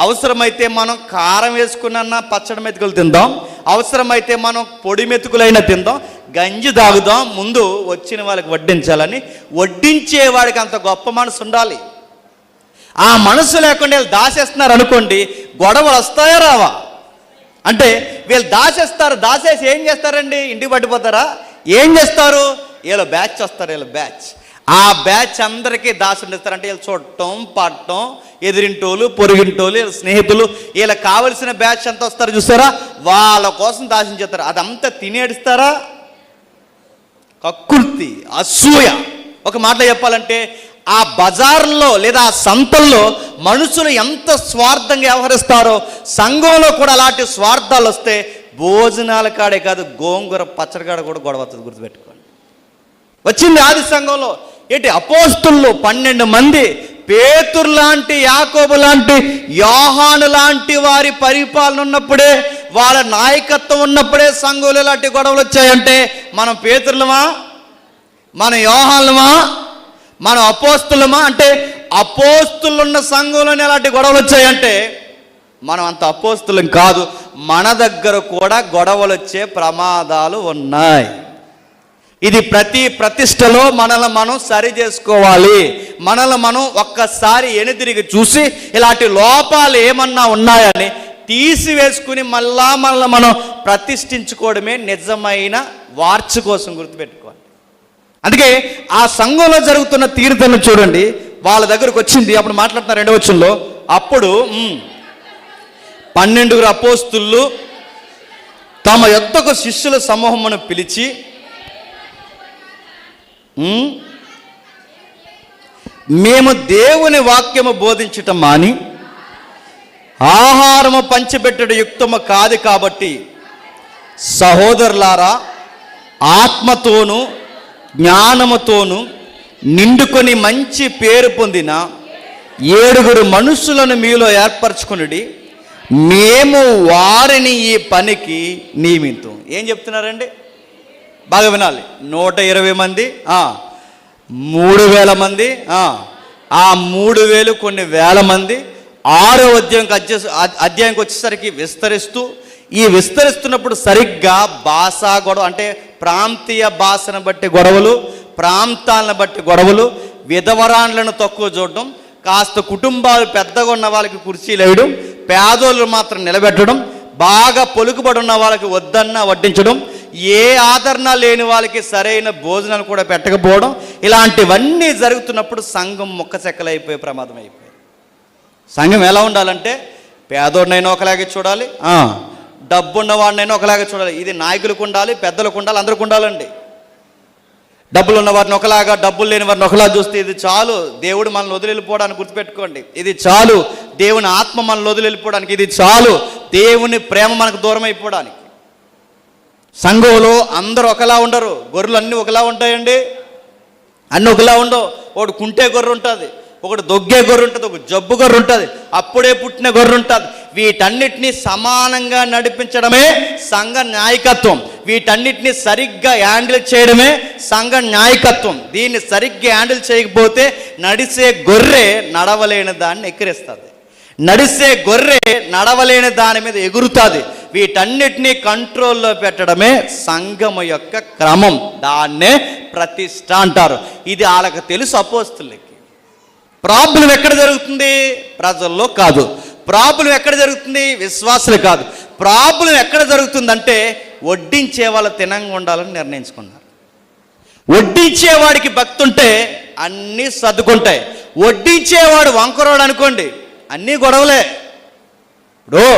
అవసరమైతే మనం కారం వేసుకున్న పచ్చడి మెతుకులు తిందాం, అవసరమైతే మనం పొడి మెతుకులైనా తిందాం, గంజి తాగుదాం, ముందు వచ్చిన వాళ్ళకి వడ్డించాలని వడ్డించేవాడికి అంత గొప్ప మనసు ఉండాలి. ఆ మనసు లేకుండా వీళ్ళు దాచేస్తున్నారు అనుకోండి, గొడవలు వస్తాయా రావా? అంటే వీళ్ళు దాచేసి ఏం చేస్తారండి? ఇంటికి పట్టిపోతారా? ఏం చేస్తారు? వీళ్ళు బ్యాచ్ వస్తారు, వీళ్ళు బ్యాచ్. ఆ బ్యాచ్ అందరికీ దాసులు ఇస్తారంటే వీళ్ళు చూడటం, పడటం, ఎదిరింటోళ్ళు, పొరుగింటోళ్ళు, వీళ్ళ స్నేహితులు, వీళ్ళకి కావలసిన బ్యాచ్ అంతా వస్తారు చూస్తారా, వాళ్ళ కోసం దాసం చేస్తారు. అదంతా తినేడుస్తారా? కక్కుర్తి, అసూయ. ఒక మాటలో చెప్పాలంటే ఆ బజార్లో లేదా ఆ సంతల్లో మనుషులు ఎంత స్వార్థంగా వ్యవహరిస్తారో, సంఘంలో కూడా అలాంటి స్వార్థాలు వస్తే భోజనాల కాడే కాదు, గోంగూర పచ్చడి కాడ కూడా గొడవ వస్తుంది, గుర్తుపెట్టుకోండి. వచ్చింది ఆది సంఘంలో. ఏంటి? అపోస్తులు 12 మంది, పేతురు లాంటి, యాకోబు లాంటి, యోహాను లాంటి వారి పరిపాలన ఉన్నప్పుడే, వాళ్ళ నాయకత్వం ఉన్నప్పుడే సంఘంలో ఇలాంటి గొడవలు వచ్చాయంటే మనం పేతురులమా, మన యోహానులమా, మన అపోస్తులమా? అంటే అపోస్తులున్న సంఘంలోనే ఎలాంటి గొడవలు వచ్చాయంటే మనం అంత అపోస్తులం కాదు. మన దగ్గర కూడా గొడవలు వచ్చే ప్రమాదాలు ఉన్నాయి. ఇది ప్రతి ప్రతిష్టలో మనల్ని మనం సరి చేసుకోవాలి. మనల్ని మనం ఒక్కసారి ఎనుదిరిగి చూసి ఇలాంటి లోపాలు ఏమన్నా ఉన్నాయని తీసివేసుకుని మనల్ని మనం ప్రతిష్ఠించుకోవడమే నిజమైన వార్చ కోసం, గుర్తుపెట్టుకోవాలి. అందుకే ఆ సంఘంలో జరుగుతున్న తీర్థను చూడండి, వాళ్ళ దగ్గరకు వచ్చింది. అప్పుడు మాట్లాడుతున్నారు 2వ వచనంలో, అప్పుడు 12 అపోస్తులు తమ యొద్దకు శిష్యుల సమూహమును పిలిచి, మేము దేవుని వాక్యము బోధించటం మాని ఆహారము పంచిపెట్టడం యుక్తము కాదు కాబట్టి సహోదరులారా, ఆత్మతోనూ జ్ఞానముతోనూ నిండుకొని మంచి పేరు పొందిన 7 మనుషులను మీలో ఏర్పరచుకుని మేము వారిని ఈ పనికి నియమితం. ఏం చెప్తున్నారండి? బాగా వినాలి. 120 మంది, 3000 మంది, ఆ 3000 కొన్ని వేల మంది 6వ అధ్యాయంకి వచ్చేసరికి విస్తరిస్తున్నప్పుడు సరిగ్గా భాషా గొడవ, అంటే ప్రాంతీయ భాషను బట్టి గొడవలు, ప్రాంతాలను బట్టి గొడవలు, విధవరాండ్లను తక్కువ చూడడం, కాస్త కుటుంబాలు పెద్దగా ఉన్న వాళ్ళకి కుర్చీలు వేయడం, పేదోళ్ళు మాత్రం నిలబెట్టడం, బాగా పొలుకుబడి ఉన్న వాళ్ళకి వద్దన్నా వడ్డించడం, ఏ ఆదరణ లేని వాళ్ళకి సరైన భోజనాలు కూడా పెట్టకపోవడం, ఇలాంటివన్నీ జరుగుతున్నప్పుడు సంఘం ముక్కచెక్కలైపోయే ప్రమాదం అయిపోయింది. సంఘం ఎలా ఉండాలంటే పేదోడినైనా ఒకలాగే చూడాలి, డబ్బున్నవాడినైనా ఒకలాగే చూడాలి. ఇది నాయకులకు ఉండాలి, పెద్దలకు ఉండాలి, అందరికి ఉండాలండి. డబ్బులు ఉన్న వారిని ఒకలాగా, డబ్బులు లేని వారిని ఒకలా చూస్తే ఇది చాలు దేవుడు మనల్ని వదిలిపోవడానికి, గుర్తుపెట్టుకోండి. ఇది చాలు దేవుని ఆత్మ మనల్ని వదిలిపోవడానికి, ఇది చాలు దేవుని ప్రేమ మనకు దూరం అయిపోవడానికి. సంఘంలో అందరూ ఒకలా ఉండరు, గొర్రెలు అన్నీ ఒకలా ఉంటాయండి, అన్నీ ఒకలా ఉండవు. ఒకటి కుంటే గొర్రె ఉంటుంది, ఒకటి దొగ్గే గొర్రె ఉంటుంది, ఒక జబ్బు గొర్రె ఉంటుంది, అప్పుడే పుట్టిన గొర్రె ఉంటుంది. వీటన్నిటినీ సమానంగా నడిపించడమే సంఘ నాయకత్వం. వీటన్నిటినీ సరిగ్గా హ్యాండిల్ చేయడమే సంఘ నాయకత్వం. దీన్ని సరిగ్గా హ్యాండిల్ చేయకపోతే నడిసే గొర్రె నడవలేని దాన్ని ఎక్కిరిస్తుంది, నడిసే గొర్రె నడవలేని దాని మీద ఎగురుతుంది. వీటన్నిటినీ కంట్రోల్లో పెట్టడమే సంఘము యొక్క క్రమం, దాన్నే ప్రతిష్ట అంటారు. ఇది వాళ్ళకి తెలుసు అపోస్తులకి. ప్రాబ్లం ఎక్కడ జరుగుతుంది? ప్రజల్లో కాదు. ప్రాబ్లం ఎక్కడ జరుగుతుంది? విశ్వాసులు కాదు. ప్రాబ్లం ఎక్కడ జరుగుతుందంటే వడ్డించే వాళ్ళు తినంగా ఉండాలని నిర్ణయించుకున్నారు. వడ్డించేవాడికి భక్తి ఉంటే అన్నీ సర్దుకుంటాయి. వడ్డించేవాడు వంకరోడు అనుకోండి, అన్నీ గొడవలే. ఇప్పుడు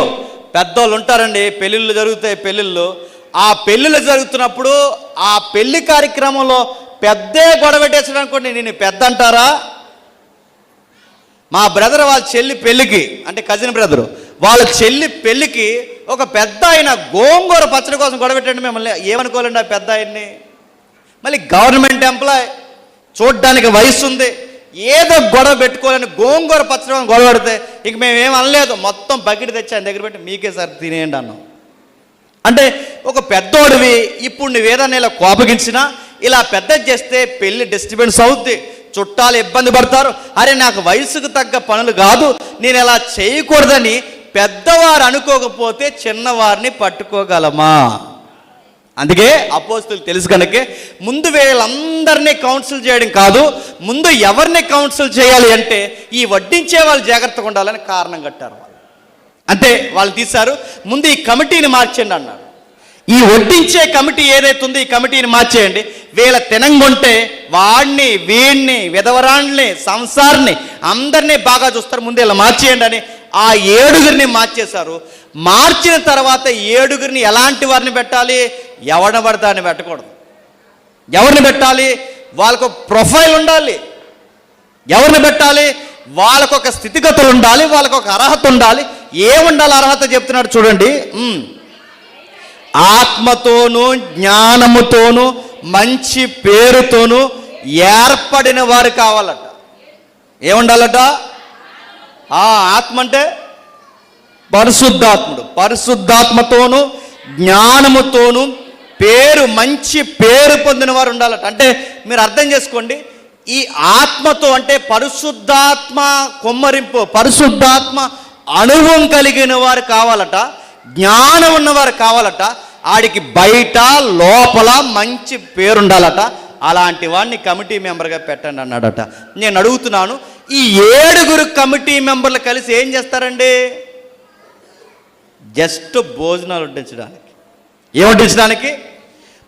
పెద్దోళ్ళు ఉంటారండి, పెళ్ళిళ్ళు జరుగుతాయి. ఆ పెళ్ళిళ్ళు జరుగుతున్నప్పుడు ఆ పెళ్లి కార్యక్రమంలో పెద్దే గొడవ పెట్టేసాడు అనుకోండి, నేను పెద్ద అంటారా? మా బ్రదర్ వాళ్ళ చెల్లి పెళ్ళికి, అంటే కజిన్ బ్రదరు వాళ్ళ చెల్లి పెళ్ళికి ఒక పెద్ద ఆయన గోంగూర పచ్చడి కోసం గొడవ పెట్టండి, మిమ్మల్ని ఏమనుకోవాలండి ఆ పెద్ద ఆయన్ని? మళ్ళీ గవర్నమెంట్ ఎంప్లాయ్, చూడ్డానికి వయసు ఉంది, ఏదో గొడవ పెట్టుకోవాలని గోంగూర పచ్చడి గొడవ పెడితే ఇంక మేమేం అనలేదు, మొత్తం బకెట్ తెచ్చి ఆయన దగ్గర పెట్టి మీకే సార్ తినేయండి అన్నాం. అంటే ఒక పెద్దోడివి ఇప్పుడు నువ్వు ఏదన్నా ఇలా కోపగించినా, ఇలా పెద్ద చేస్తే పెళ్ళి డిస్టర్బెన్స్ అవుద్ది, చుట్టాలు ఇబ్బంది పడతారు. అరే నాకు వయసుకు తగ్గ పనులు కాదు, నేను ఇలా చేయకూడదని పెద్దవారు అనుకోకపోతే చిన్నవారిని పట్టుకోగలమా? అందుకే అపోస్తులు తెలుసు కనుక ముందు వీళ్ళందరినీ కౌన్సిల్ చేయడం కాదు, ముందు ఎవరిని కౌన్సిల్ చేయాలి అంటే ఈ వడ్డించే వాళ్ళు జాగ్రత్తగా ఉండాలని కారణం కట్టారు వాళ్ళు. అంటే వాళ్ళు తీశారు, ముందు ఈ కమిటీని మార్చండి అన్నారు. ఈ వడ్డించే కమిటీ ఏదైతే ఉందో ఈ కమిటీని మార్చేయండి. వీళ్ళ తినంగుంటే వాడిని వీడిని విధవరాన్ని సంసారాన్ని అందరినీ బాగా చూస్తారు, ముందు ఇలా మార్చేయండి అని ఆ 7గురిని మార్చేశారు. మార్చిన తర్వాత 7గురిని ఎలాంటి వారిని పెట్టాలి? ఎవరిని పడితే అని పెట్టకూడదు. ఎవరిని పెట్టాలి? వాళ్ళకు ప్రొఫైల్ ఉండాలి. ఎవరిని పెట్టాలి? వాళ్ళకొక స్థితిగతులు ఉండాలి, వాళ్ళకొక అర్హత ఉండాలి. ఏముండాలి అర్హత చెప్తున్నాడు చూడండి. ఆత్మతోనూ జ్ఞానముతోనూ మంచి పేరుతోనూ ఏర్పడిన వారు కావాలట. ఏముండాలట? ఆత్మ అంటే పరిశుద్ధాత్ముడు. పరిశుద్ధాత్మతోనూ జ్ఞానముతోనూ మంచి పేరు పొందిన వారు ఉండాలట. అంటే మీరు అర్థం చేసుకోండి, ఈ ఆత్మతో అంటే పరిశుద్ధాత్మ కుమ్మరింపు, పరిశుద్ధాత్మ అనుభవం కలిగిన వారు కావాలట, జ్ఞానం ఉన్నవారు కావాలట, ఆడికి బయట లోపల మంచి పేరు ఉండాలట. అలాంటి వాడిని కమిటీ మెంబర్గా పెట్టండి అన్నాడట. నేను అడుగుతున్నాను, ఈ 7గురు కమిటీ మెంబర్లు కలిసి ఏం చేస్తారండి? జస్ట్ భోజనాలు వడ్డించడానికి. ఏం వడ్డించడానికి?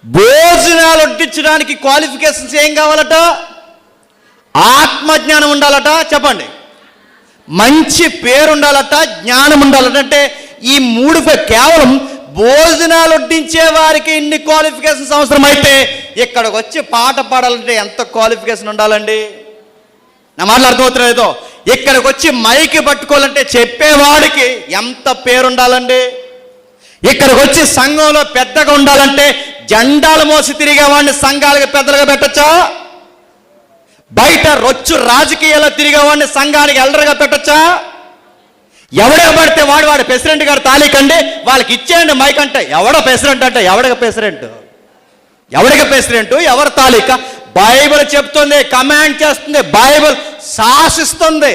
భోజనాలు వడ్డించడానికి క్వాలిఫికేషన్స్ ఏం కావాలట? ఆత్మజ్ఞానం ఉండాలట. చెప్పండి. మంచి పేరు ఉండాలట, జ్ఞానం ఉండాలట. అంటే ఈ 3 కేవలం భోజనాలు వడ్డించే వారికి ఇన్ని క్వాలిఫికేషన్స్ అవసరం అయితే ఇక్కడికి వచ్చి పాట పాడాలంటే ఎంత క్వాలిఫికేషన్ ఉండాలండి? నా మాటలు అర్థమవుతులేదో. ఇక్కడికి వచ్చి మైకి పట్టుకోవాలంటే చెప్పేవాడికి ఎంత పేరు ఉండాలండి? ఇక్కడికి వచ్చి సంఘంలో పెద్దగా ఉండాలంటే జెండాలు మోసి తిరిగేవాడిని సంఘాలకు పెద్దలుగా పెట్టచ్చా? బయట రొచ్చు రాజకీయాల్లో తిరిగేవాడిని సంఘానికి ఎల్డర్గా పెట్టచ్చా? ఎవడే పడితే వాడు ప్రెసిడెంట్ గారు తాలీకండి వాళ్ళకి ఇచ్చేయండి మైక్ అంటే ఎవడో ప్రెసిడెంట్ అంటే ఎవడికి ప్రెసిడెంట్ ఎవరు తాలీక? బైబిల్ చెప్తుంది, కమాండ్ చేస్తుంది, బైబిల్ శాసిస్తుంది.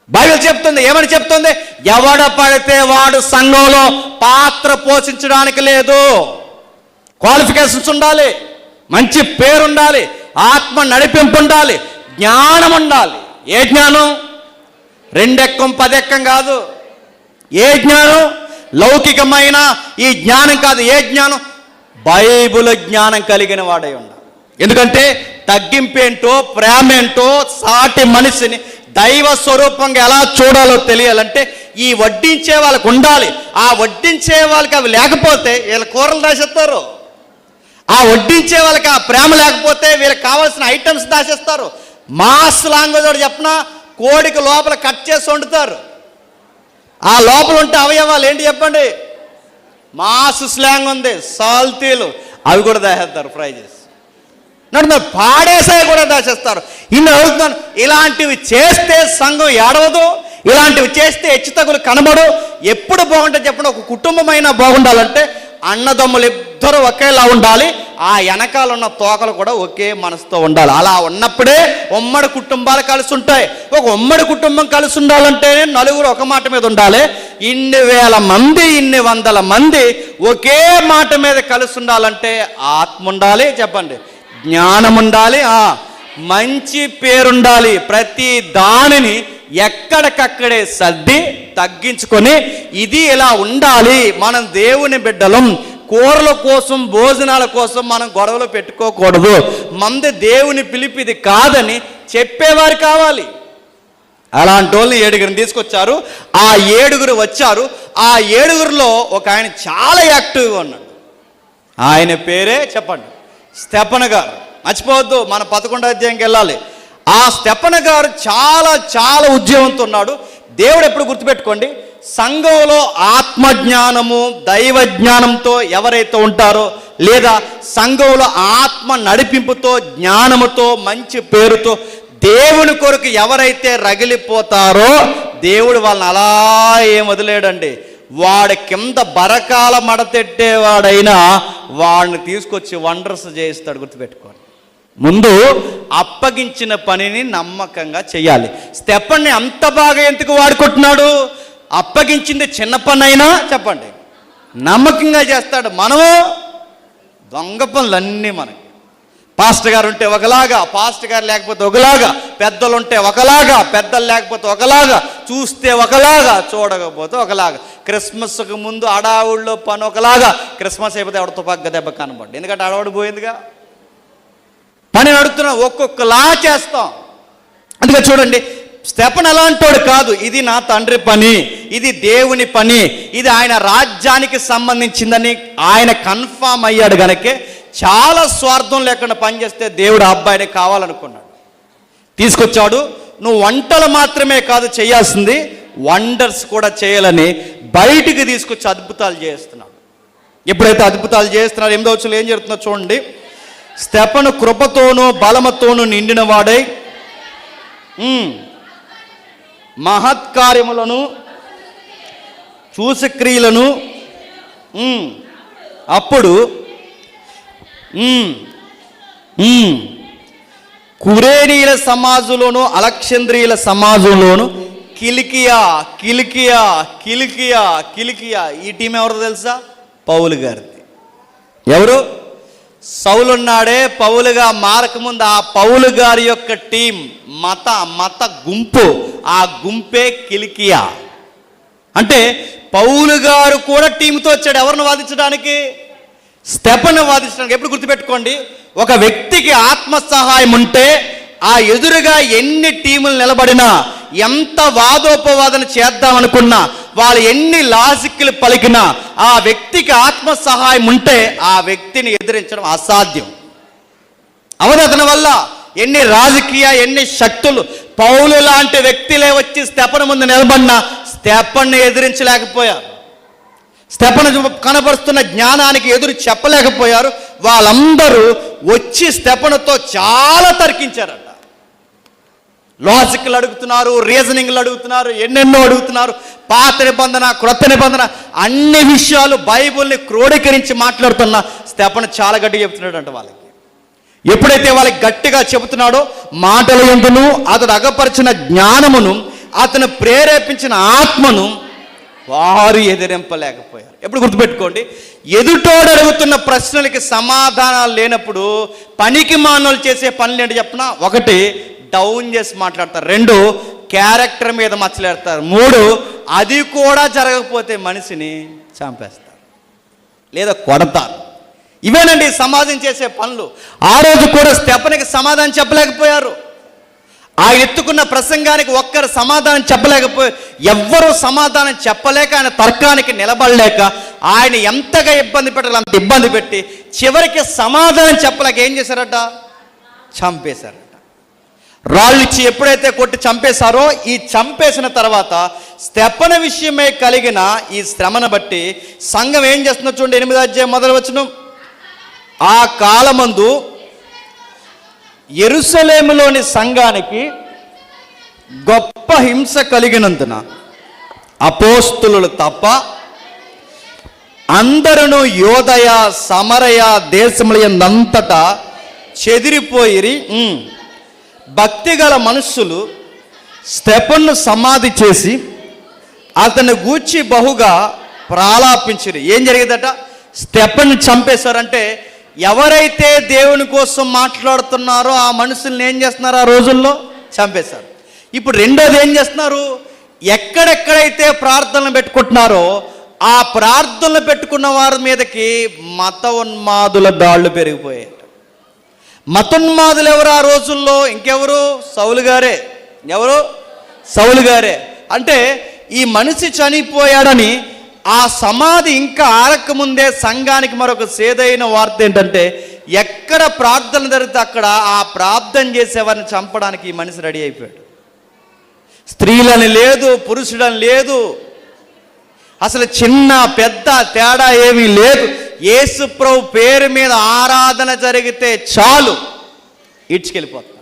బైబిల్ చెప్తుంది, ఏమని చెప్తుంది? ఎవడ పడితే వాడు సంఘంలో పాత్ర పోషించడానికి లేదు. క్వాలిఫికేషన్స్ ఉండాలి, మంచి పేరు ఉండాలి, ఆత్మ నడిపింపు ఉండాలి, జ్ఞానం ఉండాలి. ఏ జ్ఞానం? 2 ఎక్కం 10 ఎక్కం కాదు. ఏ జ్ఞానం? లౌకికమైన ఈ జ్ఞానం కాదు. ఏ జ్ఞానం? బైబిల్ జ్ఞానం కలిగిన వాడై ఉండాలి. ఎందుకంటే తగ్గింపేంటో ప్రేమేంటో సాటి మనిషిని దైవ స్వరూపంగా ఎలా చూడాలో తెలియాలంటే ఈ వడ్డించే వాళ్ళకు ఉండాలి. ఆ వడ్డించే వాళ్ళకి అవి లేకపోతే వీళ్ళ కూరలు దాచేస్తారు. ఆ వడ్డించే వాళ్ళకి ఆ ప్రేమ లేకపోతే వీళ్ళకి కావాల్సిన ఐటమ్స్ దాచేస్తారు. మాస్ లాంగ్వేజ్ కూడా చెప్పిన కోడికి లోపల కట్ చేసి వండుతారు. ఆ లోపల ఉంటే అవయవాలు ఏంటి చెప్పండి? మాస్ స్లాంగ్ ఉంది, సాల్తీలు అవి కూడా దాచేస్తారు, ఫ్రై చేసి పాడేసాయి కూడా దాచేస్తారు. ఇన్ని అడుగుతున్నాను, ఇలాంటివి చేస్తే సంఘం ఏడవదు, ఇలాంటివి చేస్తే హెచ్చుతగులు కనబడు. ఎప్పుడు బాగుంటుంది చెప్పండి? ఒక కుటుంబమైనా బాగుండాలంటే అన్నదమ్ములు ఇద్దరు ఒకేలా ఉండాలి, ఆ వెనకాల ఉన్న తోకలు కూడా ఒకే మనసుతో ఉండాలి. అలా ఉన్నప్పుడే ఉమ్మడి కుటుంబాలు కలిసి ఉంటాయి. ఒక ఉమ్మడి కుటుంబం కలిసి ఉండాలంటే నలుగురు ఒక మాట మీద ఉండాలి. ఇన్ని వేల మంది, ఇన్ని వందల మంది ఒకే మాట మీద కలిసి ఉండాలంటే ఆత్మ ఉండాలి, చెప్పండి, జ్ఞానం ఉండాలి, మంచి పేరుండాలి. ప్రతి దానిని ఎక్కడికక్కడే సర్ది తగ్గించుకొని ఇది ఇలా ఉండాలి, మనం దేవుని బిడ్డలం, కూరల కోసం, భోజనాల కోసం మనం గొడవలు పెట్టుకోకూడదు. మంది దేవుని పిలిపిది కాదని చెప్పేవారు కావాలి. అలాంటి వాళ్ళని 7గురిని తీసుకొచ్చారు. ఆ 7గురు వచ్చారు. ఆ 7గురిలో ఒక ఆయన చాలా యాక్టివ్గా ఉన్నాడు. ఆయన పేరే చెప్పండి, స్తెఫను గారు. మర్చిపోవద్దు, మన 11వ అధ్యాయంకి వెళ్ళాలి. ఆ స్తెఫను గారు చాలా చాలా ఉద్యమంతో ఉన్నాడు. దేవుడు ఎప్పుడు గుర్తుపెట్టుకోండి, సంఘంలో ఆత్మజ్ఞానము, దైవ జ్ఞానంతో ఎవరైతే ఉంటారో, లేదా సంఘంలో ఆత్మ నడిపింపుతో, జ్ఞానముతో, మంచి పేరుతో దేవుని కొరకు ఎవరైతే రగిలిపోతారో దేవుడు వాళ్ళని అలా ఏం వదిలేడండి. వాడి కింద బరకాల మడతెట్టేవాడైనా వాడిని తీసుకొచ్చి వండర్స్ చేయిస్తాడు. గుర్తుపెట్టుకోండి, ముందు అప్పగించిన పనిని నమ్మకంగా చేయాలి. స్తెఫన్ని అంత బాగా ఎందుకు వాడుకుంటున్నాడు? అప్పగించింది చిన్న పని అయినా చెప్పండి నమ్మకంగా చేస్తాడు. మనము దొంగ పనులన్నీ మనకి. పాస్టర్ గారు ఉంటే ఒకలాగా, పాస్టర్ గారు లేకపోతే ఒకలాగా, పెద్దలు ఉంటే ఒకలాగా, పెద్దలు లేకపోతే ఒకలాగా, చూస్తే ఒకలాగా, చూడకపోతే ఒకలాగా. క్రిస్మస్కు ముందు అడావుల్లో పని ఒకలాగా, క్రిస్మస్ అయిపోతే ఎవరితో పగ్గ దెబ్బ కనబడి, ఎందుకంటే అడవాడు పోయిందిగా. పని నడుస్తున్నాం, ఒక్కొక్కలా చేస్తాం. అందుకే చూడండి, స్తెఫను అలాంటోడు కాదు. ఇది నా తండ్రి పని, ఇది దేవుని పని, ఇది ఆయన రాజ్యానికి సంబంధించిందని ఆయన కన్ఫామ్ అయ్యాడు. గనకే చాలా స్వార్థం లేకుండా పనిచేస్తే దేవుడు ఆ అబ్బాయిని కావాలనుకున్నాడు, తీసుకొచ్చాడు. నువ్వు వంటలు మాత్రమే కాదు చేయాల్సింది, వండర్స్ కూడా చేయాలని బయటికి తీసుకొచ్చి అద్భుతాలు చేస్తున్నాడు. ఎప్పుడైతే అద్భుతాలు చేస్తున్నారో 8వ వచనంలో ఏం జరుగుతుందో చూడండి. స్తెఫను కృపతోనూ బలముతోనూ నిండిన వాడై మహత్కార్యములను, సూచక్రియలను అప్పుడు కురేనీయుల సమాజంలోను, అలెగ్జాంద్రియుల సమాజంలోను కిలికియా కిలికియా కిలికియా కిలికియా. ఈ టీం ఎవరో తెలుసా? పౌలు గారిది. ఎవరు? సౌలున్నాడే, పౌలుగా మారకముందు ఆ పౌలు గారి యొక్క టీం, మత గుంపు, ఆ గుంపే కిలికియా. అంటే పౌలు గారు కూడా టీంతో వచ్చాడు. ఎవరిని వాదించడానికి? స్తెఫను వాదించడానికి. ఎప్పుడు గుర్తుపెట్టుకోండి, ఒక వ్యక్తికి ఆత్మ సహాయం ఉంటే ఆ ఎదురుగా ఎన్ని టీములు నిలబడినా, ఎంత వాదోపవాదన చేద్దామనుకున్నా, వాళ్ళు ఎన్ని లాజిక్లు పలికినా, ఆ వ్యక్తికి ఆత్మ సహాయం ఉంటే ఆ వ్యక్తిని ఎదిరించడం అసాధ్యం. అవదతన వల్ల ఎన్ని రాజకీయ, ఎన్ని శక్తులు, పౌలు లాంటి వ్యక్తులే వచ్చి స్తెఫను ముందు నిలబడినా స్తెఫను ఎదిరించలేకపోయారు. స్తెఫను కనబరుస్తున్న జ్ఞానానికి ఎదురు చెప్పలేకపోయారు. వాళ్ళందరూ వచ్చి స్తెఫనుతో చాలా తర్కించారట. లాజిక్లు అడుగుతున్నారు, రీజనింగ్లు అడుగుతున్నారు, ఎన్నెన్నో అడుగుతున్నారు. పాత నిబంధన, క్రొత్త నిబంధన, అన్ని విషయాలు బైబిల్ని క్రోడీకరించి మాట్లాడుతున్న స్తెఫను చాలా గట్టిగా చెప్తున్నాడంట వాళ్ళకి. ఎప్పుడైతే వాళ్ళకి గట్టిగా చెబుతున్నాడో, మాటల యందును, అతడు అగపరిచిన జ్ఞానమును, అతను ప్రేరేపించిన ఆత్మను వారు ఎదిరింపలేకపోయారు. ఎప్పుడు గుర్తుపెట్టుకోండి, ఎదుటోడు అడుగుతున్న ప్రశ్నలకి సమాధానాలు లేనప్పుడు పనికి మానవులు చేసే పనులు ఏంటి చెప్పినా? 1 డౌన్ చేసి మాట్లాడతారు, 2 క్యారెక్టర్ మీద మచ్చలేడతారు, 3 అది కూడా జరగకపోతే మనిషిని చంపేస్తారు లేదా కొడతారు. ఇవేనండి సమాజం చేసే పనులు. ఆ రోజు కూడా స్తెఫనుకి సమాధానం చెప్పలేకపోయారు. ఆయన ఎత్తుకున్న ప్రసంగానికి ఒక్కరు సమాధానం చెప్పలేకపోయారు. ఎవ్వరూ సమాధానం చెప్పలేక, ఆయన తర్కానికి నిలబడలేక ఆయన ఎంతగా ఇబ్బంది పెట్టాలి అంత ఇబ్బంది పెట్టి చివరికి సమాధానం చెప్పలేక ఏం చేశారట? చంపేశారట. రాళ్ళు ఇచ్చి ఎప్పుడైతే కొట్టి చంపేశారో, ఈ చంపేసిన తర్వాత స్తెఫను విషయమై కలిగిన ఈ శ్రమను బట్టి సంఘం ఏం చేస్తుందో చూడండి. 8వ అధ్యాయం మొదలు వచనం. ఆ కాలమందు యెరూషలేములోని సంఘానికి గొప్ప హింస కలిగినందున అపోస్తులు తప్ప అందరూ యోదయ సమరయ దేశములంతటా చెదిరిపోయిరి. భక్తిగల మనుష్యులు స్తెఫను సమాధి చేసి అతన్ని గూర్చి బహుగా ప్రాలాపించిరి. ఏం జరిగిందట? స్తెఫను చంపేశారంటే ఎవరైతే దేవుని కోసం మాట్లాడుతున్నారో ఆ మనుషుల్ని ఏం చేస్తున్నారు? ఆ రోజుల్లో చంపేశారు. ఇప్పుడు రెండోది ఏం చేస్తున్నారు? ఎక్కడెక్కడైతే ప్రార్థనలు పెట్టుకుంటున్నారో ఆ ప్రార్థనలు పెట్టుకున్న వారి మీదకి మత ఉన్మాదుల దాళ్ళు పెరిగిపోయాయి. మతోన్మాదులు ఎవరు ఆ రోజుల్లో? ఇంకెవరు? సౌలు గారే. ఎవరు? సౌలు గారే. అంటే ఈ మనిషి చనిపోయాడని ఆ సమాధి ఇంకా ఆరకముందే సంఘానికి మరొక సేదైన వార్త ఏంటంటే, ఎక్కడ ప్రార్థన జరిగితే అక్కడ ఆ ప్రార్థన చేసేవారిని చంపడానికి ఈ మనిషి రెడీ అయిపోయాడు. స్త్రీలని లేదు, పురుషుడని లేదు, అసలు చిన్న పెద్ద తేడా ఏమీ లేదు. యేసు ప్రభు పేరు మీద ఆరాధన జరిగితే చాలు ఈడ్చుకెళ్ళిపోతున్నాడు.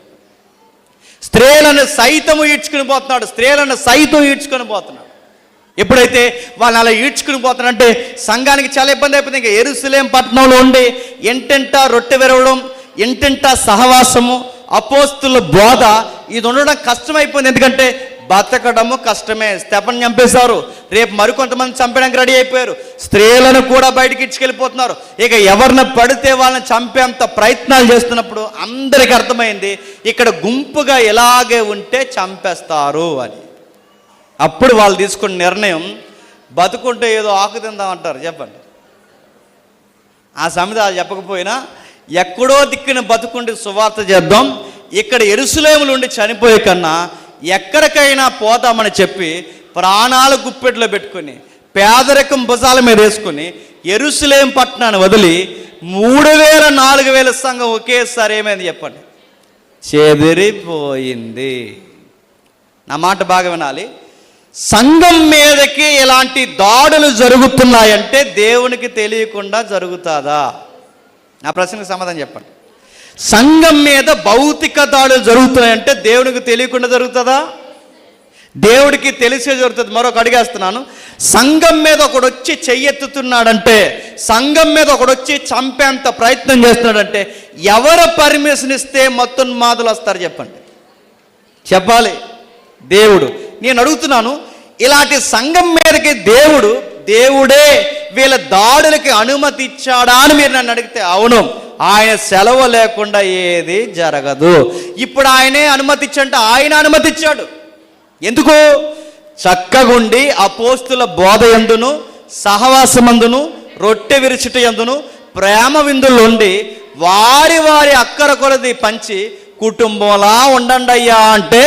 స్త్రీలను సైతము ఈడ్చుకుని పోతున్నాడు. స్త్రీలను సైతం ఈడ్చుకొని పోతున్నాడు. ఎప్పుడైతే వాళ్ళని అలా ఈడ్చుకుని పోతున్నాడంటే సంఘానికి చాలా ఇబ్బంది అయిపోయింది. ఇంకా యెరూషలేము పట్టణంలో ఉండి ఎంటెంటా రొట్టె విరవడం, ఎంటెంటా సహవాసము, అపోస్తుల బోధ ఇది ఉండడం కష్టమైపోయింది. ఎందుకంటే బతకడము కష్టమే. స్తెఫను చంపేశారు, రేపు మరికొంతమంది చంపడానికి రెడీ అయిపోయారు. స్త్రీలను కూడా బయటికి ఇచ్చుకెళ్ళిపోతున్నారు. ఇక ఎవరిని పడితే వాళ్ళని చంపేంత ప్రయత్నాలు చేస్తున్నప్పుడు అందరికీ అర్థమైంది, ఇక్కడ గుంపుగా ఎలాగే ఉంటే చంపేస్తారు అని. అప్పుడు వాళ్ళు తీసుకున్న నిర్ణయం, బతుకుంటే ఏదో ఆకు తిందామంటారు. చెప్పండి, ఆ సమితి వాళ్ళు చెప్పకపోయినా ఎక్కడో దిక్కున బతుకుంటే సువార్త చేద్దాం, ఇక్కడ యెరూషలేములో ఉండి చనిపోయే కన్నా ఎక్కడికైనా పోదామని చెప్పి ప్రాణాలు గుప్పెట్లో పెట్టుకుని పేదరికం భుజాల మీద వేసుకుని యెరూషలేము పట్టణాన్ని వదిలి 3000 4000 సంఘం ఒకేసారి ఏమైంది చెప్పండి? చెదిరిపోయింది. నా మాట బాగా వినాలి. సంఘం మీదకి ఇలాంటి దాడులు జరుగుతున్నాయంటే దేవునికి తెలియకుండా జరుగుతుందా? నా ప్రశ్నకు సమాధానం చెప్పండి. సంఘం మీద భౌతిక దాడులు జరుగుతున్నాయంటే దేవునికి తెలియకుండా జరుగుతుందా? దేవుడికి తెలిసే జరుగుతుంది. మరొక అడిగేస్తున్నాను, సంఘం మీద ఒకడు వచ్చి చెయ్యెత్తుతున్నాడంటే, సంఘం మీద ఒకడు వచ్చి చంపేంత ప్రయత్నం చేస్తున్నాడంటే ఎవరు పర్మిషన్ ఇస్తే మతోన్మాదులు వస్తారు చెప్పండి? చెప్పాలి, దేవుడు. నేను అడుగుతున్నాను, ఇలాంటి సంఘం మీదకి దేవుడే వీళ్ళ దాడులకి అనుమతి ఇచ్చాడా అని మీరు నన్ను అడిగితే అవును, ఆయన సెలవు లేకుండా ఏది జరగదు. ఇప్పుడు ఆయనే అనుమతి ఇచ్చంటే ఆయన అనుమతి ఇచ్చాడు. ఎందుకు? చక్కగుండి అపోస్తుల బోధ యందును, సహవాసమందును, రొట్టె విరుచుట యందును, ప్రేమ విందుల్లో ఉండి వారి వారి అక్కర కొలది పంచి కుటుంబంలా ఉండండి అయ్యా అంటే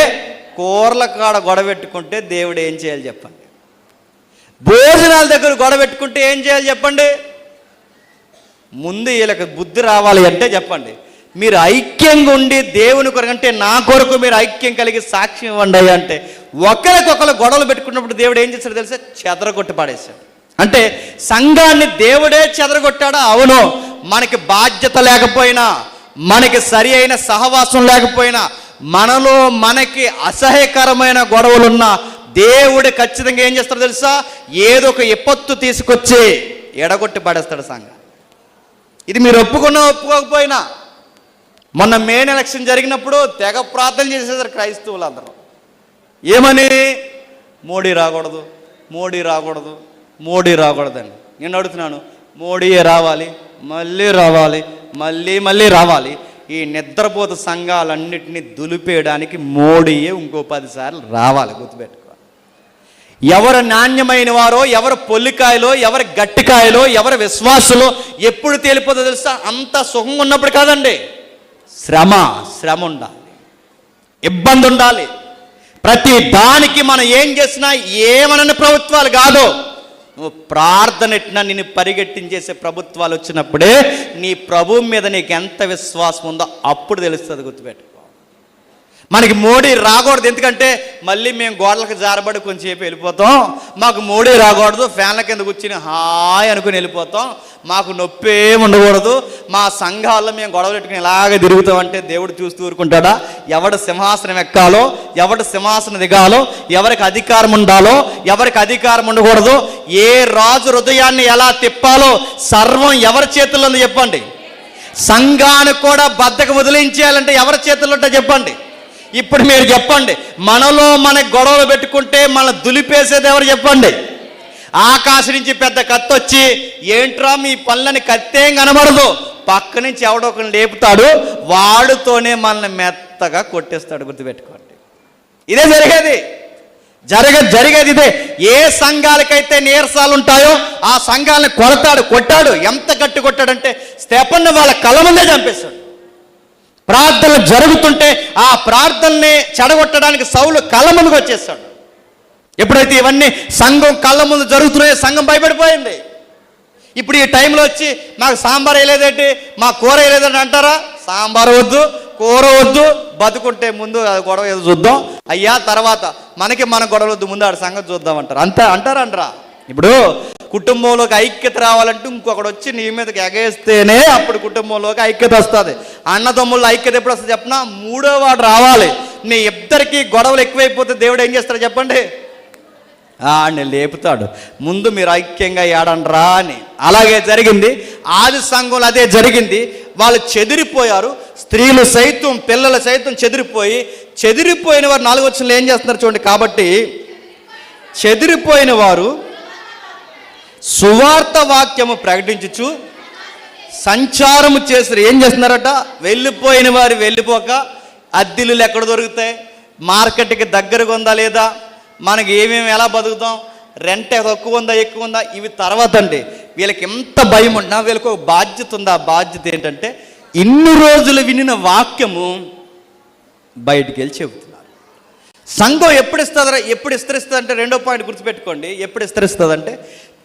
కూరల కాడ గొడవెట్టుకుంటే దేవుడు ఏం చేయాలి చెప్పండి? భోజనాల దగ్గర గొడవెట్టుకుంటే ఏం చేయాలి చెప్పండి? ముందు వీళ్ళకి బుద్ధి రావాలి అంటే చెప్పండి, మీరు ఐక్యంగా ఉండి దేవుని కొరకు, అంటే నా కొరకు మీరు ఐక్యం కలిగి సాక్ష్యం ఇవ్వండి అంటే ఒకరికొకరు గొడవలు పెట్టుకున్నప్పుడు దేవుడు ఏం చేశాడు తెలుసా? చెదరగొట్టి పాడేశాడు. అంటే సంఘాన్ని దేవుడే చెదరగొట్టాడా? అవును. మనకి బాధ్యత లేకపోయినా, మనకి సరి అయిన సహవాసం లేకపోయినా, మనలో మనకి అసహ్యకరమైన గొడవలున్నా దేవుడు ఖచ్చితంగా ఏం చేస్తాడో తెలుసా? ఏదో ఒక విపత్తు తీసుకొచ్చి ఎడగొట్టి పడేస్తాడు సంఘం. ఇది మీరు ఒప్పుకున్నా ఒప్పుకోకపోయినా. మొన్న మెయిన్ ఎలక్షన్ జరిగినప్పుడు తెగ ప్రార్థన చేసేసారు క్రైస్తవులందరూ. ఏమని? మోడీ రాకూడదు, మోడీ రాకూడదు, మోడీ రాకూడదని. నేను అడుగుతున్నాను, మోడీయే రావాలి, మళ్ళీ రావాలి, మళ్ళీ రావాలి. ఈ నిద్రపోత సంఘాలన్నింటినీ దులిపేయడానికి మోడీయే ఇంకో 10 సార్లు రావాలి. గుర్తుపెట్టుకో. ఎవరు నాణ్యమైన వారో, ఎవరు పొల్లికాయలో, ఎవరు గట్టికాయలో, ఎవరు విశ్వాసులో ఎప్పుడు తేలిపోతుందో తెలుసా? అంత సుఖంగా ఉన్నప్పుడు కాదండి, శ్రమ ఉండాలి, ఇబ్బంది ఉండాలి. ప్రతి దానికి మనం ఏం చేసినా ఏమనని ప్రభుత్వాలు కాదు, నువ్వు ప్రార్థన ఎట్టినా నిన్ను పరిగెట్టించేసే ప్రభుత్వాలు వచ్చినప్పుడే నీ ప్రభువు మీద నీకు ఎంత విశ్వాసం ఉందో అప్పుడు తెలుస్తుంది. గుర్తుపెట్టుకో. మనకి మోడీ రాకూడదు, ఎందుకంటే మళ్ళీ మేము గోడలకు జారబడి కొంచెంసేపు వెళ్ళిపోతాం. మాకు మోడీ రాకూడదు, ఫ్యాన్ల కింద కూర్చుని హాయ్ అనుకుని వెళ్ళిపోతాం. మాకు నొప్పి ఏమి ఉండకూడదు. మా సంఘాల్లో మేము గొడవలు పెట్టుకుని ఇలాగే తిరుగుతాం అంటే దేవుడు చూస్తూ ఊరుకుంటాడా? ఎవడు సింహాసనం ఎక్కాలో, ఎవడు సింహాసనం దిగాలో, ఎవరికి అధికారం ఉండాలో, ఎవరికి అధికారం ఉండకూడదు, ఏ రాజు హృదయాన్ని ఎలా తిప్పాలో సర్వం ఎవరి చేతుల్లో ఉందో చెప్పండి. సంఘానికి కూడా బద్ధకం వదిలించేయాలంటే ఎవరి చేతుల్లో ఉంటే చెప్పండి. ఇప్పుడు మీరు చెప్పండి, మనలో మనకి గొడవలు పెట్టుకుంటే మన దులిపేసేది ఎవరు చెప్పండి? ఆకాశం నుంచి పెద్ద కత్తి వచ్చి ఏంట్రా మీ పనులని కత్తేం కనబడదు, పక్క నుంచి ఎవడో ఒకరిని లేపుతాడు, వాడుతోనే మనల్ని మెత్తగా కొట్టేస్తాడు. గుర్తుపెట్టుకోండి, ఇదే జరిగేది. జరిగేది ఇదే. ఏ సంఘాలకైతే నీరసాలు ఉంటాయో ఆ సంఘాలను కొట్టాడు. ఎంత గట్టి కొట్టాడంటే స్టెఫెనును వాళ్ళ కళ్ళ ముందే చంపేశాడు. ప్రార్థనలు జరుగుతుంటే ఆ ప్రార్థనని చెడగొట్టడానికి సౌలు కళ్ళ ముందుకు వచ్చేసాడు. ఎప్పుడైతే ఇవన్నీ సంఘం కళ్ళ ముందు జరుగుతున్నాయో సంఘం భయపడిపోయింది. ఇప్పుడు ఈ టైంలో వచ్చి మాకు సాంబార్ వేయలేదేంటి, మా కూర వేయలేదని అంటారా? సాంబార్ వద్దు, కూర వద్దు, బతుకుంటే ముందు గొడవ ఏదో చూద్దాం అయ్యా, తర్వాత మన గొడవ వద్దు, ముందు ఆడ సంగతి చూద్దాం అంటారు. అంటారంటరా? ఇప్పుడు కుటుంబంలోకి ఐక్యత రావాలంటే ఇంకొకడు వచ్చి నీ మీదకి ఎగేస్తేనే అప్పుడు కుటుంబంలోకి ఐక్యత వస్తుంది. అన్నదమ్ముల్లో ఐక్యత ఎప్పుడు వస్తుంది చెప్పినా? మూడో వాడు రావాలి. నీ ఇద్దరికి గొడవలు ఎక్కువైపోతే దేవుడు ఏం చేస్తాడు చెప్పండి? నేను లేపుతాడు, ముందు మీరు ఐక్యంగా ఏడండ్రా అని. అలాగే జరిగింది ఆది సంఘంలో, అదే జరిగింది. వాళ్ళు చెదిరిపోయారు, స్త్రీలు సైతం పిల్లలు సైతం చెదిరిపోయిన వారు 4వ వచనంలో ఏం చేస్తున్నారు చూడండి. కాబట్టి చెదిరిపోయిన వారు సువార్త వాక్యము ప్రకటించుచు సంచారము చేస్తారు. ఏం చేస్తున్నారట? వెళ్ళిపోయిన వారు వెళ్ళిపోక అద్దెలు ఎక్కడ దొరుకుతాయి, మార్కెట్కి దగ్గరగా ఉందా లేదా, మనకి ఏమేమి ఎలా బతుకుతాం, రెంట్ తక్కువ ఉందా ఎక్కువ ఉందా, ఇవి తర్వాత అండి. వీళ్ళకి ఎంత భయం ఉన్నా వీళ్ళకి ఒక బాధ్యత ఉంది. ఆ బాధ్యత ఏంటంటే ఇన్ని రోజులు వినిన వాక్యము బయటికి వెళ్ళి చెబుతున్నారు. సంఘం ఎప్పుడు ఇస్తరిస్తుంది అంటే, రెండో పాయింట్ గుర్తుపెట్టుకోండి. ఎప్పుడు ఇస్తరిస్తుందంటే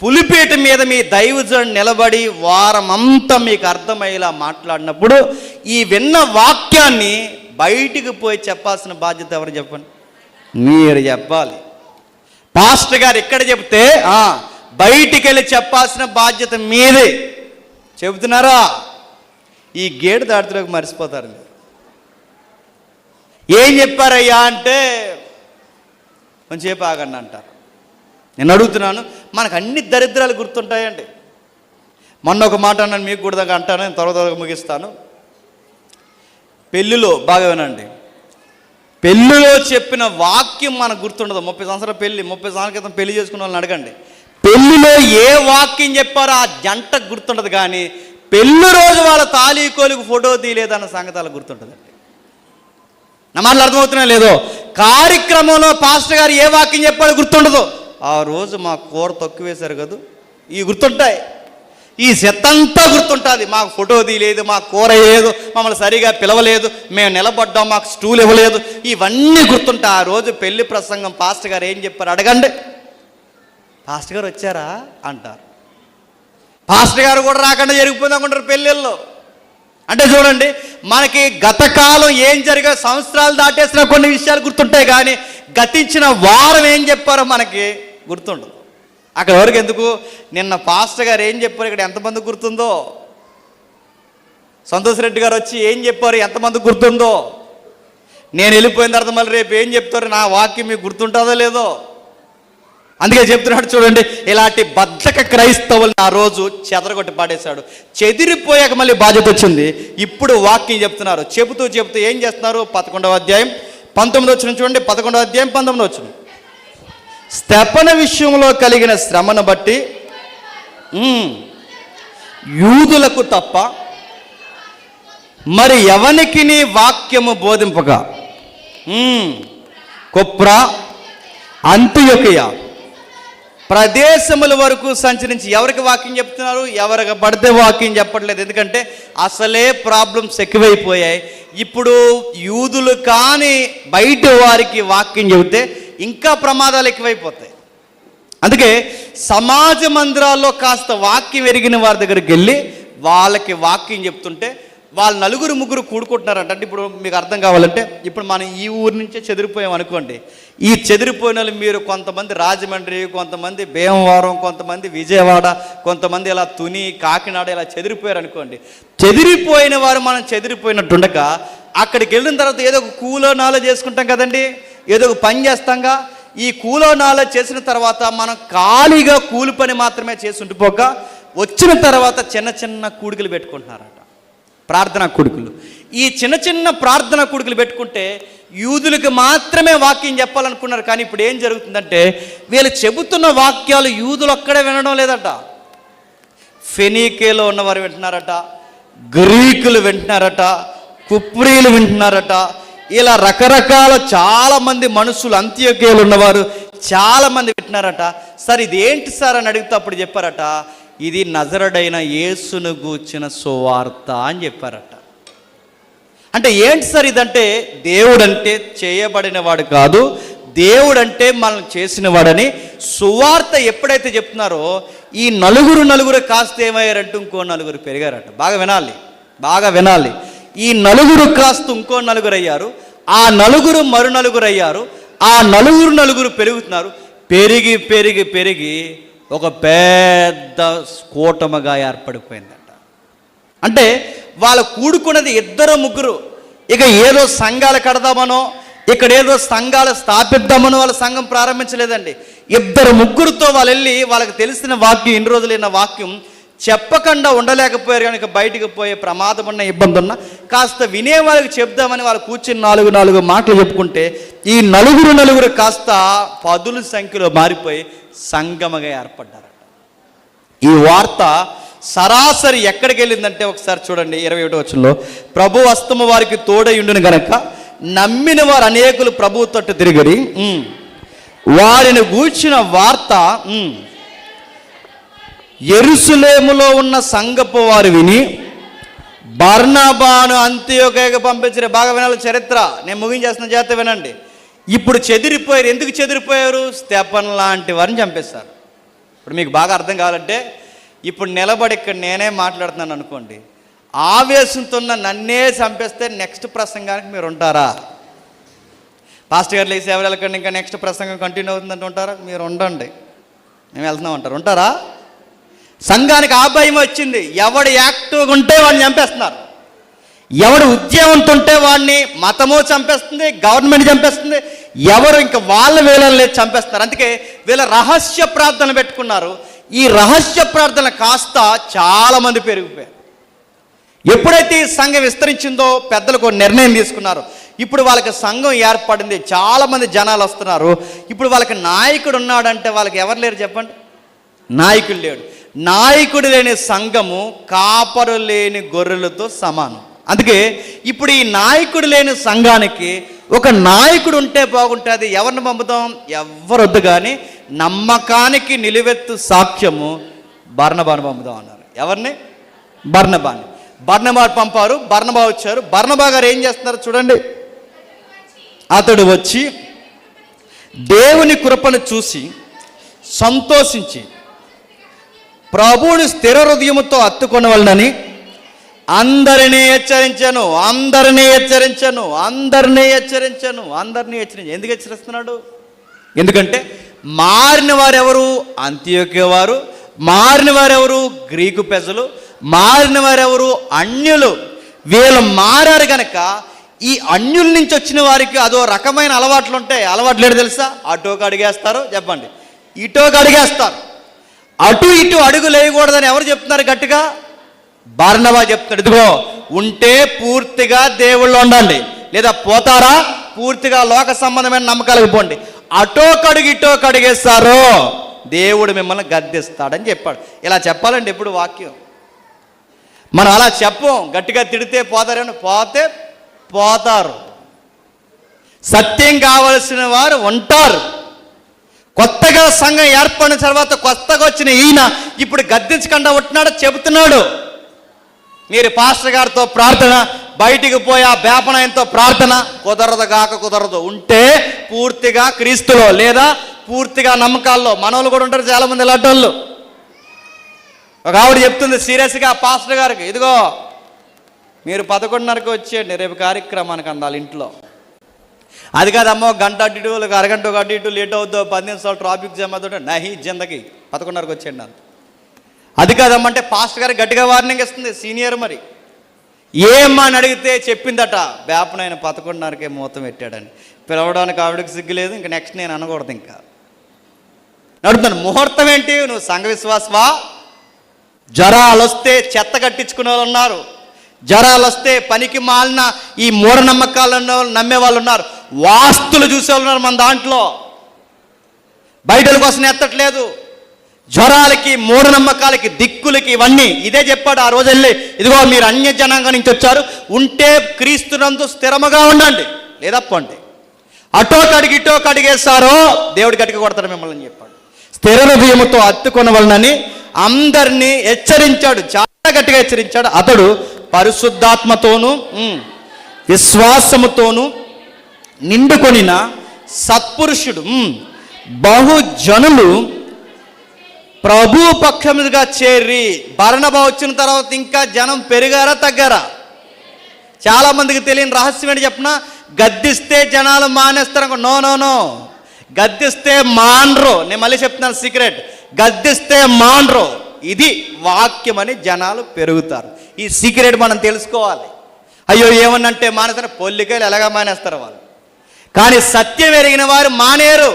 పులిపేట మీద మీ దైవజనుడు నిలబడి వారమంతా మీకు అర్థమయ్యేలా మాట్లాడినప్పుడు ఈ విన్న వాక్యాన్ని బయటికి పోయి చెప్పాల్సిన బాధ్యత ఎవరు చెప్పండి? మీరు చెప్పాలి. పాస్టర్ గారు ఎక్కడ చెప్తే బయటికి వెళ్ళి చెప్పాల్సిన బాధ్యత మీదే. చెబుతున్నారా? ఈ గేటు దాటిలోకి మర్చిపోతారు మీరు. ఏం చెప్పారయ్యా అంటే కొంచెంసేపు ఆగండి అంటారు. నేను అడుగుతున్నాను, మనకు అన్ని దరిద్రాలు గుర్తుంటాయండి. మొన్న ఒక మాట అన్నాను, మీకు కూడా అంటాను, నేను త్వరగా ముగిస్తాను. పెళ్ళిలో బాగా వినండి, పెళ్ళిలో చెప్పిన వాక్యం మనకు గుర్తుండదు. 30 సంవత్సరాల పెళ్ళి, 30 సంవత్సరాల క్రితం పెళ్లి చేసుకున్న వాళ్ళని అడగండి, పెళ్ళిలో ఏ వాక్యం చెప్పారో ఆ జంటకు గుర్తుండదు. కానీ పెళ్ళి రోజు వాళ్ళ తాళీకోలికి ఫోటో తీయలేదన్న సంగతి అలా గుర్తుంటుందండి. నా మాటలు అర్థమవుతున్నా లేదో? కార్యక్రమంలో పాస్టర్ గారు ఏ వాక్యం చెప్పాడో గుర్తుండదు. ఆ రోజు మా కూర తక్కువ వేశారు కదా, ఇవి గుర్తుంటాయి. ఈ సెత్తంతా గుర్తుంటుంది. మాకు ఫోటో తీయలేదు, మాకు కూర వేయలేదు, మమ్మల్ని సరిగా పిలవలేదు, మేము నిలబడ్డాం, మాకు స్టూల్ ఇవ్వలేదు, ఇవన్నీ గుర్తుంటాయి. ఆ రోజు పెళ్లి ప్రసంగం పాస్టర్ గారు ఏం చెప్పారు అడగండి. పాస్టర్ గారు వచ్చారా అంటారు. పాస్టర్ గారు కూడా రాకుండా జరిగిపోయింది అనుకుంటారు పెళ్ళిళ్ళలో. అంటే చూడండి, మనకి గత కాలం ఏం జరిగే సంవత్సరాలు దాటేసిన కొన్ని విషయాలు గుర్తుంటాయి, కానీ గతించిన వారం ఏం చెప్పారో మనకి గుర్తుండదు. అక్కడ వరకు ఎందుకు, నిన్న పాస్టర్ గారు ఏం చెప్పారు ఇక్కడ ఎంతమంది గుర్తుందో, సంతోష్ రెడ్డి గారు వచ్చి ఏం చెప్పారు ఎంతమంది గుర్తుందో, నేను వెళ్ళిపోయిన తర్వాత మళ్ళీ రేపు ఏం చెప్తారు నా వాక్యం మీకు గుర్తుంటుందో లేదో. అందుకే చెప్తున్నాడు చూడండి, ఇలాంటి బద్ధక క్రైస్తవులు ఆ రోజు చెదరగొట్టి పాడేశాడు. చెదిరిపోయాక మళ్ళీ బాధ్యత వచ్చింది. ఇప్పుడు వాక్యం చెప్తున్నారు. చెబుతూ ఏం చేస్తున్నారు? 11వ అధ్యాయం 19వ వచనం చూడండి. 11వ అధ్యాయం 19వ వచనం. స్టెఫెను విషయంలో కలిగిన శ్రమను బట్టి యూదులకు తప్ప మరి ఎవనికి నీ వాక్యము బోధింపగా కుప్రా అంతియొకయ ప్రదేశముల వరకు సంచరించి ఎవరికి వాక్యం చెప్తున్నారు? ఎవరికి పడితే వాక్యం చెప్పట్లేదు. ఎందుకంటే అసలే ప్రాబ్లమ్స్ ఎక్కువైపోయాయి. ఇప్పుడు యూదులు కానీ బయట వారికి వాక్యం చెబితే ఇంకా ప్రమాదాలు ఎక్కువైపోతాయి. అందుకే సమాజ మందిరాల్లో కాస్త వాక్యం ఎరిగిన వారి దగ్గరికి వెళ్ళి వాళ్ళకి వాక్యం చెప్తుంటే వాళ్ళు 4-3 కూడుకుంటున్నారంట. అంటే ఇప్పుడు మీకు అర్థం కావాలంటే, ఇప్పుడు మనం ఈ ఊరి నుంచే చెదిరిపోయాం అనుకోండి. ఈ చెదిరిపోయిన వాళ్ళు మీరు కొంతమంది రాజమండ్రి, కొంతమంది భీమవరం, కొంతమంది విజయవాడ, కొంతమంది ఇలా తుని, కాకినాడ ఇలా చెదిరిపోయారు అనుకోండి. చెదిరిపోయిన వారు మనం చెదిరిపోయినట్టుండక అక్కడికి వెళ్ళిన తర్వాత ఏదో ఒక కూలో నాలో చేసుకుంటాం కదండి, ఏదో ఒక పని చేస్తాంగా. ఈ కూలో నాలో చేసిన తర్వాత మనం ఖాళీగా కూలి పని మాత్రమే చేసి ఉండిపోక వచ్చిన తర్వాత చిన్న కూడికలు పెట్టుకుంటున్నారట, ప్రార్థనా కూడికలు. ఈ చిన్న ప్రార్థనా కూడికలు పెట్టుకుంటే యూదులకు మాత్రమే వాక్యం చెప్పాలనుకున్నారు. కానీ ఇప్పుడు ఏం జరుగుతుందంటే వీళ్ళు చెబుతున్న వాక్యాలు యూదులు ఒక్కడే వినడం లేదట, ఫెనీకేలో ఉన్నవారు వింటున్నారట, గ్రీకులు వింటున్నారట, కుప్రీలు వింటున్నారట, ఇలా రకరకాల చాలామంది మనుషులు, అంత్యోక్యలో ఉన్నవారు చాలామంది వింటున్నారట. సార్ ఇది ఏంటి సార్ అని అడిగితే అప్పుడు చెప్పారట, ఇది నజరుడైన యేసును గూర్చిన సువార్త అని చెప్పారట. అంటే ఏంటి సార్ ఇదంటే, దేవుడంటే చేయబడిన వాడు కాదు, దేవుడంటే మనం చేసిన వాడని సువార్త ఎప్పుడైతే చెప్తున్నారో ఈ నలుగురు కాస్త ఏమయ్యారంటే ఇంకో నలుగురు పెరిగారట. బాగా వినాలి. ఈ నలుగురు కాస్త ఇంకో నలుగురు అయ్యారు, ఆ నలుగురు మరు నలుగురు అయ్యారు, ఆ నలుగురు పెరుగుతున్నారు. పెరిగి పెరిగి పెరిగి ఒక పెద్ద కూటమిగా ఏర్పడిపోయిందట. అంటే వాళ్ళు కూడుకున్నది ఇద్దరు ముగ్గురు. ఇక ఏదో సంఘాలు కడదామనో ఇక్కడ ఏదో సంఘాలు స్థాపిద్దామనో వాళ్ళ సంఘం ప్రారంభించలేదండి. ఇద్దరు ముగ్గురుతో వాళ్ళు వెళ్ళి వాళ్ళకి తెలిసిన వాక్యం, ఇన్ని రోజులు విన్న వాక్యం చెప్పకుండా ఉండలేకపోయారు. కనుక బయటికి పోయే ప్రమాదం ఉన్న, ఇబ్బంది ఉన్న, కాస్త వినే వాళ్ళకి చెప్దామని వాళ్ళు కూర్చుని నాలుగు మాటలు చెప్పుకుంటే ఈ నలుగురు కాస్త 10 సంఖ్యలో మారిపోయి సంగమగా ఏర్పడ్డారట. ఈ వార్త సరాసరి ఎక్కడికి వెళ్ళిందంటే ఒకసారి చూడండి 21వ వచనంలో, ప్రభు హస్తము వారికి తోడయుండును గనక నమ్మిన వారు అనేకులు ప్రభువు తట్టు తిరిగిరి, వారిని గూర్చిన వార్త యెరూషలేములో ఉన్న సంఘపు వారు విని బర్నబాను అంతియోకయకు పంపించారు. బాగా వినాలి చరిత్ర, నేను ముగించేస్తున్న జాగ్రత్త వినండి. ఇప్పుడు చెదిరిపోయారు. ఎందుకు చెదిరిపోయారు? స్టెఫన్ లాంటి వారిని చంపేస్తారు. ఇప్పుడు మీకు బాగా అర్థం కావాలంటే, ఇప్పుడు నిలబడి ఇక్కడ నేనే మాట్లాడుతున్నాను అనుకోండి, ఆవేశంతో నన్నే చంపేస్తే నెక్స్ట్ ప్రసంగానికి మీరు ఉంటారా? పాస్టర్ గారు లేచి ఎవరు వెళ్ళకండి, ఇంకా నెక్స్ట్ ప్రసంగం కంటిన్యూ అవుతుందంటే ఉంటారా? మీరు ఉండండి, మేము వెళ్తున్నాం అంటారు. ఉంటారా? సంఘానికి ఆ భయం వచ్చింది. ఎవడు యాక్టివ్గా ఉంటే వాడిని చంపేస్తున్నారు, ఎవడు ఉద్యమంతో ఉంటే వాడిని మతము చంపేస్తుంది, గవర్నమెంట్ చంపేస్తుంది, ఎవరు ఇంకా వాళ్ళ వేళలు లేదు చంపేస్తున్నారు. అందుకే వీళ్ళ రహస్య ప్రార్థన పెట్టుకున్నారు. ఈ రహస్య ప్రార్థన కాస్త చాలామంది పెరిగిపోయారు. ఎప్పుడైతే ఈ సంఘం విస్తరించిందో పెద్దలకు నిర్ణయం తీసుకున్నారు. ఇప్పుడు వాళ్ళకి సంఘం ఏర్పడింది, చాలామంది జనాలు వస్తున్నారు. ఇప్పుడు వాళ్ళకి నాయకుడు ఉన్నాడంటే వాళ్ళకి ఎవరు లేరు చెప్పండి? నాయకుడు లేడు. నాయకుడు లేని సంఘము కాపరు లేని గొర్రెలతో సమానం. అందుకే ఇప్పుడు ఈ నాయకుడు లేని సంఘానికి ఒక నాయకుడు ఉంటే బాగుంటుంది. ఎవరిని పంపుతాం? ఎవరు వద్దు, కానీ నమ్మకానికి నిలువెత్తు సాక్ష్యము బర్నబాను పంపుదాం అన్నారు. ఎవరిని? బర్నబా పంపారు. బర్నబా వచ్చారు. బర్నబా గారు ఏం చేస్తున్నారు చూడండి. అతడు వచ్చి దేవుని కృపను చూసి సంతోషించి ప్రభువుని స్థిర హృదయముతో హత్తుకొనవలనని అందరినీ హెచ్చరించాను. ఎందుకు హెచ్చరిస్తున్నాడు? ఎందుకంటే మారిన వారెవరు? అంతియోక్య వారు. మారిన వారెవరు? గ్రీకు ప్రజలు. మారిన వారెవరు? అన్యులు. వీళ్ళు మారారు కనుక ఈ అన్యుల నుంచి వచ్చిన వారికి అదో రకమైన అలవాట్లు ఉంటాయి. అలవాట్లు ఏంటో తెలుసా? అటోకి అడిగేస్తారు, చెప్పండి, ఇటోకి అడిగేస్తారు. అటు ఇటు అడుగు లేయకూడదని ఎవరు చెప్తున్నారు గట్టిగా? బర్నబా చెప్తున్నాడు. ఇదిగో ఉంటే పూర్తిగా దేవుళ్ళు ఉండండి, లేదా పోతారా పూర్తిగా లోక సంబంధమైన నమ్మకాలకు పోండి. అటోకడుగు ఇటోకి అడిగేస్తారు, దేవుడు మిమ్మల్ని గద్దిస్తాడని చెప్పాడు. ఇలా చెప్పాలండి ఎప్పుడు వాక్యం. మనం అలా చెప్పం. గట్టిగా తిడితే పోతారేమో, పోతే పోతారు. సత్యం కావలసిన వారు ఉంటారు. కొత్తగా సంఘం ఏర్పడిన తర్వాత కొత్తగా వచ్చిన ఈయన ఇప్పుడు గద్దించకుండా ఉంటున్నాడు, చెబుతున్నాడు. మీరు పాస్టర్ గారితో ప్రార్థన, బయటికి పోయి ఆ బేపనాయంతో ప్రార్థన కుదరదు. ఉంటే పూర్తిగా క్రీస్తులో లేదా పూర్తిగా నమ్మకాల్లో. మనోళ్ళు కూడా ఉంటారు చాలామంది ఇలాంటి వాళ్ళు. ఒక ఆవిడ చెప్తుంది సీరియస్గా పాస్టర్ గారికి, ఇదిగో మీరు 11:30కి వచ్చేయండి, రేపు కార్యక్రమానికి అందాలి ఇంట్లో. అది కాదమ్మో గంట అటు ఇటు, అరగంట ఒక అటు ఇటు లేట్ అవుద్దో, 10 నిమిషాలు ట్రాఫిక్ జామ్ అవుతుంటే నహి జిందకి 11:30కి వచ్చేయండి అంత. అది కాదమ్మంటే పాస్టర్ గారికి గట్టిగా వార్నింగ్ ఇస్తుంది సీనియర్. మరి ఏమ్మా అని అడిగితే చెప్పిందట, బేపనైన 11:30కే మూతం పెట్టాడని. పిలవడానికి ఆవిడకి సిగ్గు లేదు, ఇంకా నెక్స్ట్ నేను అనకూడదు. ఇంకా అడుగుతాను, ముహూర్తం ఏంటి? నువ్వు సంఘ విశ్వాసవా? జ్వరాలు వస్తే చెత్త కట్టించుకునే వాళ్ళు ఉన్నారు, జ్వరాలు వస్తే పనికి మాలిన ఈ మూఢనమ్మకాలను నమ్మే వాళ్ళు ఉన్నారు, వాస్తులు చూసేవాళ్ళు ఉన్నారు మన దాంట్లో. బయటల కోసం ఎత్తట్లేదు. జ్వరాలకి, మూఢనమ్మకాలకి, దిక్కులకి, ఇవన్నీ ఇదే చెప్పాడు ఆ రోజు వెళ్ళి. ఇదిగో మీరు అన్య జనాంగం నుంచి వచ్చారు, ఉంటే క్రీస్తునందు స్థిరముగా ఉండండి, లేదా పోండి. అటో కడిగి ఇటో కడిగేస్తారో దేవుడి గట్టిగా కొడతాడు మిమ్మల్ని అని చెప్పాడు. స్థిర హృదయముతో హత్తుకొనవలనని అందరినీ హెచ్చరించాడు, చాలా గట్టిగా హెచ్చరించాడు. అతడు పరిశుద్ధాత్మతోనూ విశ్వాసముతోనూ నిండుకొనిన సత్పురుషుడు. బహుజనులు ప్రభు పక్షముగా చేరి, బర్నబా వచ్చిన తర్వాత ఇంకా జనం పెరిగారా తగ్గారా? చాలా మందికి తెలియని రహస్యం ఏంటి చెప్పిన, గద్దిస్తే జనాలు మానేస్తారు. నో నో నో, గద్దిస్తే మాన్రో. నేను మళ్ళీ చెప్తున్నాను సీక్రెట్, గద్దిస్తే మాన్రో. ఇది వాక్యం అని జనాలు పెరుగుతారు. ఈ సీక్రెట్ మనం తెలుసుకోవాలి. అయ్యో ఏమన్నంటే మానేస్తారు, పొల్లికాయలు ఎలాగా మానేస్తారు వాళ్ళు. కానీ సత్యం ఎరిగిన వారు మానేరు.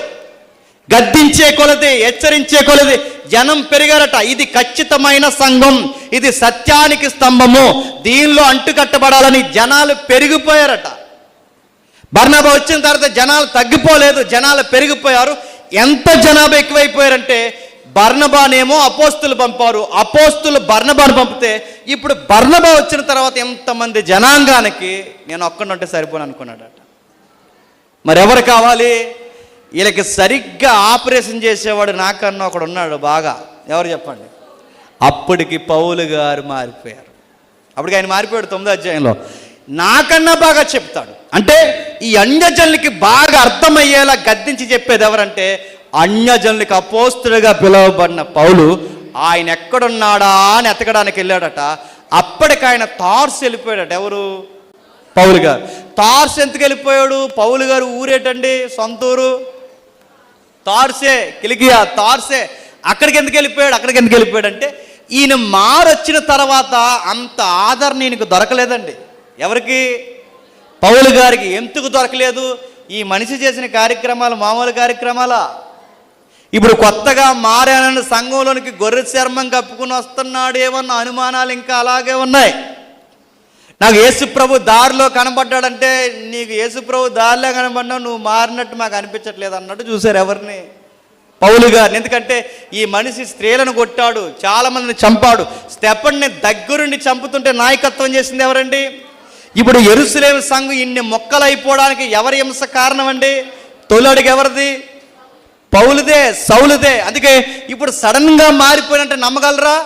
గద్దించే కొలది, హెచ్చరించే కొలది జనం పెరిగారట. ఇది ఖచ్చితమైన సంఘం, ఇది సత్యానికి స్తంభము, దీనిలో అంటుకట్టబడాలని జనాలు పెరిగిపోయారట. బర్నబా వచ్చిన తర్వాత జనాలు తగ్గిపోలేదు, జనాలు పెరిగిపోయారు. ఎంత జనాభా ఎక్కువైపోయారంటే బర్నబానేమో అపోస్తులు పంపారు, అపోస్తులు బర్నబాను పంపితే ఇప్పుడు బర్నబా వచ్చిన తర్వాత ఎంతమంది జనాంగానికి నేను ఒక్కడుంటే సరిపోను అనుకున్నాడట. మరి ఎవరు కావాలి? వీళ్ళకి సరిగ్గా ఆపరేషన్ చేసేవాడు నాకన్నా ఒకడు ఉన్నాడు బాగా. ఎవరు చెప్పండి? అప్పటికి పౌలు గారు మారిపోయారు. అప్పటికి ఆయన మారిపోయాడు 9వ అధ్యాయంలో. నాకన్నా బాగా చెప్తాడు. అంటే ఈ అన్యజనులకి బాగా అర్థమయ్యేలా గద్దించి చెప్పేది ఎవరంటే అన్యజనులకి అపోస్తులుగా పిలువబడిన పౌలు. ఆయన ఎక్కడున్నాడా అని ఎతకడానికి వెళ్ళాడట. అప్పటికి ఆయన తార్సు వెళ్ళిపోయాడట. ఎవరు? పౌలు గారు. తార్సు ఎందుకు వెళ్ళిపోయాడు? పౌలు గారు ఊరేటండి, సొంతూరు తార్సే, కిలికియా, తార్సే. అక్కడికి ఎందుకు వెళ్ళిపోయాడు? అక్కడికి ఎందుకు వెళ్ళిపోయాడు అంటే ఈయన మారొచ్చిన తర్వాత అంత ఆదరణ ఈయనకు దొరకలేదండి. ఎవరికి? పౌలు గారికి. ఎందుకు దొరకలేదు? ఈ మనిషి చేసిన కార్యక్రమాలు మామూలు కార్యక్రమాలా? ఇప్పుడు కొత్తగా మారానని సంఘంలోనికి గొర్రె చర్మం కప్పుకుని వస్తున్నాడు ఏమన్నా అనుమానాలు ఇంకా అలాగే ఉన్నాయి. నాకు యేసుప్రభు దారిలో కనబడ్డాడంటే, నీకు యేసుప్రభు దారిలో కనబడ్డావు, నువ్వు మారినట్టు మాకు అనిపించట్లేదు అన్నట్టు చూశారు ఎవరిని? పౌలు గారిని. ఎందుకంటే ఈ మనిషి స్త్రీలను కొట్టాడు, చాలామందిని చంపాడు. స్టెఫెనుని దగ్గరుండి చంపుతుంటే నాయకత్వం చేసింది ఎవరండి? ఇప్పుడు యెరూషలేము సంఘం ఇన్ని మొక్కలైపోవడానికి ఎవరి హింస కారణం అండి? తొలి అడుగు ఎవరిది? పౌలుదే, సౌలుదే. అందుకే ఇప్పుడు సడన్గా మారిపోయినంటే నమ్మగలరా?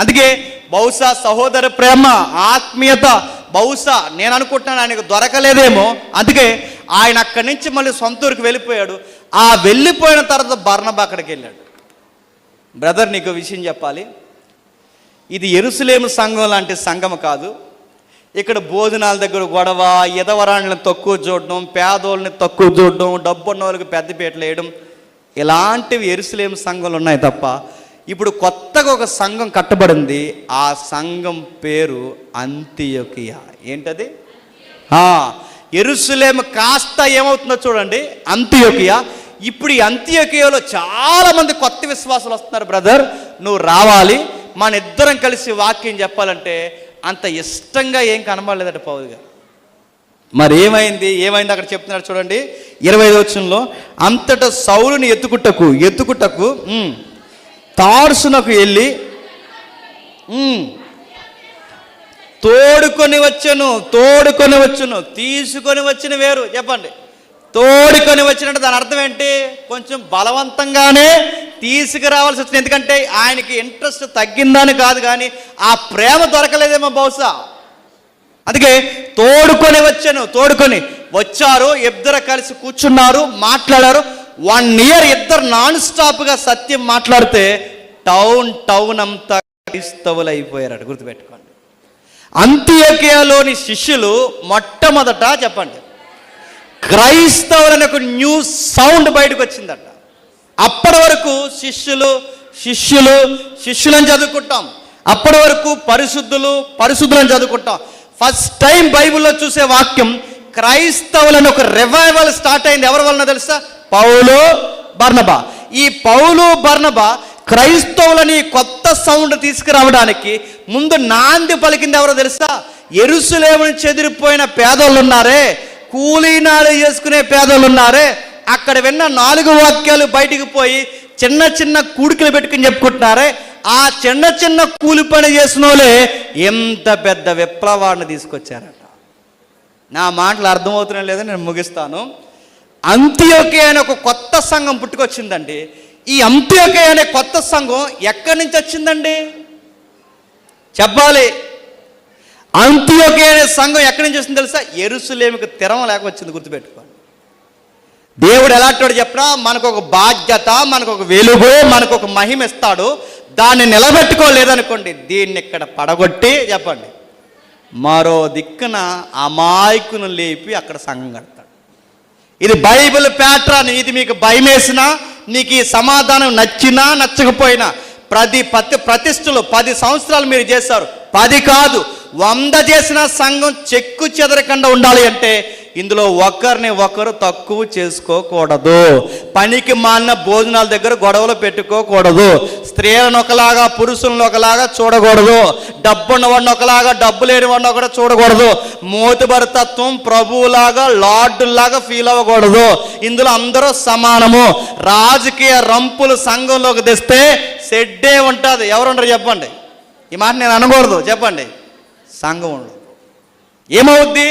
అందుకే బహుశా సహోదర ప్రేమ, ఆత్మీయత బహుశా నేను అనుకుంటున్నాను ఆయనకు దొరకలేదేమో. అందుకే ఆయన అక్కడి నుంచి మళ్ళీ సొంతూరుకు వెళ్ళిపోయాడు. ఆ వెళ్ళిపోయిన తర్వాత బర్నబా అక్కడికి వెళ్ళాడు. బ్రదర్, నీకు విషయం చెప్పాలి. ఇది యెరూషలేము సంఘం లాంటి సంఘం కాదు. ఇక్కడ భోజనాల దగ్గర గొడవ, ఎదవరాళ్ళని తక్కువ చూడడం, పేదోళ్ళని తక్కువ చూడడం, డబ్బున్న వాళ్ళకి పెద్దపీటలు వేయడం, ఇలాంటివి యెరూషలేము సంఘంలో ఉన్నాయి తప్ప ఇప్పుడు కొత్తగా ఒక సంఘం కట్టబడింది. ఆ సంఘం పేరు అంతియోకియా. ఏంటది? యెరూషలేము కాస్త ఏమవుతుందో చూడండి, అంతియోకియా. ఇప్పుడు ఈ అంతియోకియాలో చాలామంది కొత్త విశ్వాసులు వస్తున్నారు. బ్రదర్, నువ్వు రావాలి, మన ఇద్దరం కలిసి వాక్యం చెప్పాలంటే అంత ఇష్టంగా ఏం కనబడలేదట పౌలు గారు. మరి ఏమైంది అక్కడ చెప్తున్నారు చూడండి 25వ వచనంలో. అంతటా సౌలుని ఎత్తుకుటకు తార్సునకు వెళ్ళి తోడుకొని వచ్చును. తీసుకొని వచ్చిన వేరు. చెప్పండి, తోడుకొని వచ్చినట్టు దాని అర్థం ఏంటి? కొంచెం బలవంతంగానే తీసుకురావాల్సి వచ్చింది. ఎందుకంటే ఆయనకి ఇంట్రెస్ట్ తగ్గిందని కాదు, కానీ ఆ ప్రేమ దొరకలేదేమో బహుశా. అందుకే తోడుకొని వచ్చారు. ఇద్దరు కలిసి కూర్చున్నారు, మాట్లాడారు. 1 year ఇద్దరు నాన్ స్టాప్గా సత్యం మాట్లాడితే టౌన్ అంతా క్రైస్తవులు అయిపోయారట. గుర్తుపెట్టుకోండి. అంతియోకియాలోని శిష్యులు మొట్టమొదట చెప్పండి క్రైస్తవులని ఒక న్యూ సౌండ్ బయటకు వచ్చిందట. అప్పటి వరకు శిష్యులని చదువుకుంటాం, అప్పటి వరకు పరిశుద్ధులని చదువుకుంటాం. ఫస్ట్ టైం బైబిల్లో చూసే వాక్యం క్రైస్తవులను ఒక రివైవల్ స్టార్ట్ అయింది. ఎవరి వలన తెలుసా? పౌలు, బర్నబా. ఈ పౌలు, బర్నబా క్రైస్తవులని కొత్త సౌండ్ తీసుకురావడానికి ముందు నాంది పలికింది ఎవరో తెలుసా? యెరూషలేమును చెదిరిపోయిన పేదోళ్ళు ఉన్నారే, కూలీనాలు చేసుకునే పేదోళ్ళు ఉన్నారే, అక్కడ విన్న 4 వాక్యాలు బయటికి పోయి చిన్న కూడికలు పెట్టుకుని చెప్పుకుంటున్నారే, ఆ చిన్న కూలి పని చేసిన వాళ్ళే ఎంత పెద్ద విప్లవాన్ని తీసుకొచ్చారట. నా మాటలు అర్థమవుతున్నా లేదా? నేను ముగిస్తాను. అంతియోకియ అనే ఒక కొత్త సంఘం పుట్టుకొచ్చిందండి. ఈ అంతియోకియ అనే కొత్త సంఘం ఎక్కడి నుంచి వచ్చిందండి చెప్పాలి. అంతియోకియ అనే సంఘం ఎక్కడి నుంచి వచ్చింది తెలుసా? యెరూషలేముకు తిరం లేక వచ్చింది. గుర్తుపెట్టుకోండి. దేవుడు ఎలాంటి చెప్పినా మనకు ఒక బాధ్యత, మనకు ఒక వెలుగు, మనకు ఒక మహిమ ఇస్తాడు. దాన్ని నిలబెట్టుకోలేదనుకోండి, దీన్ని ఇక్కడ పడగొట్టి చెప్పండి మరో దిక్కున అమాయకును లేపి అక్కడ సంఘం కడతాడు. ఇది బైబిల్ ప్యాటర్న్. ఇది మీకు భయం వేసినా, నీకు ఈ సమాధానం నచ్చినా నచ్చకపోయినా, ప్రతిష్టలు 10 సంవత్సరాలు మీరు చేశారు, 10 కాదు 100 చేసిన సంఘం చెక్కు చెదరకుండా ఉండాలి అంటే ఇందులో ఒకరిని ఒకరు తక్కువ చేసుకోకూడదు. పనికి మాలిన భోజనాల దగ్గర గొడవలు పెట్టుకోకూడదు. స్త్రీలను ఒకలాగా పురుషులను ఒకలాగా చూడకూడదు. డబ్బున్నవాడిని ఒకలాగా డబ్బు లేని వాడిని ఒకటి చూడకూడదు. మోతుబరితత్వం ప్రభువులాగా లార్డులాగా ఫీల్ అవ్వకూడదు. ఇందులో అందరూ సమానము. రాజకీయ రంపులు సంఘంలోకి తెస్తే సెడ్డే ఉంటుంది. ఎవరుంటారు చెప్పండి? ఈ మాట నేను అనకూడదు చెప్పండి. సంఘం ఉండదు. ఏమవుద్ది?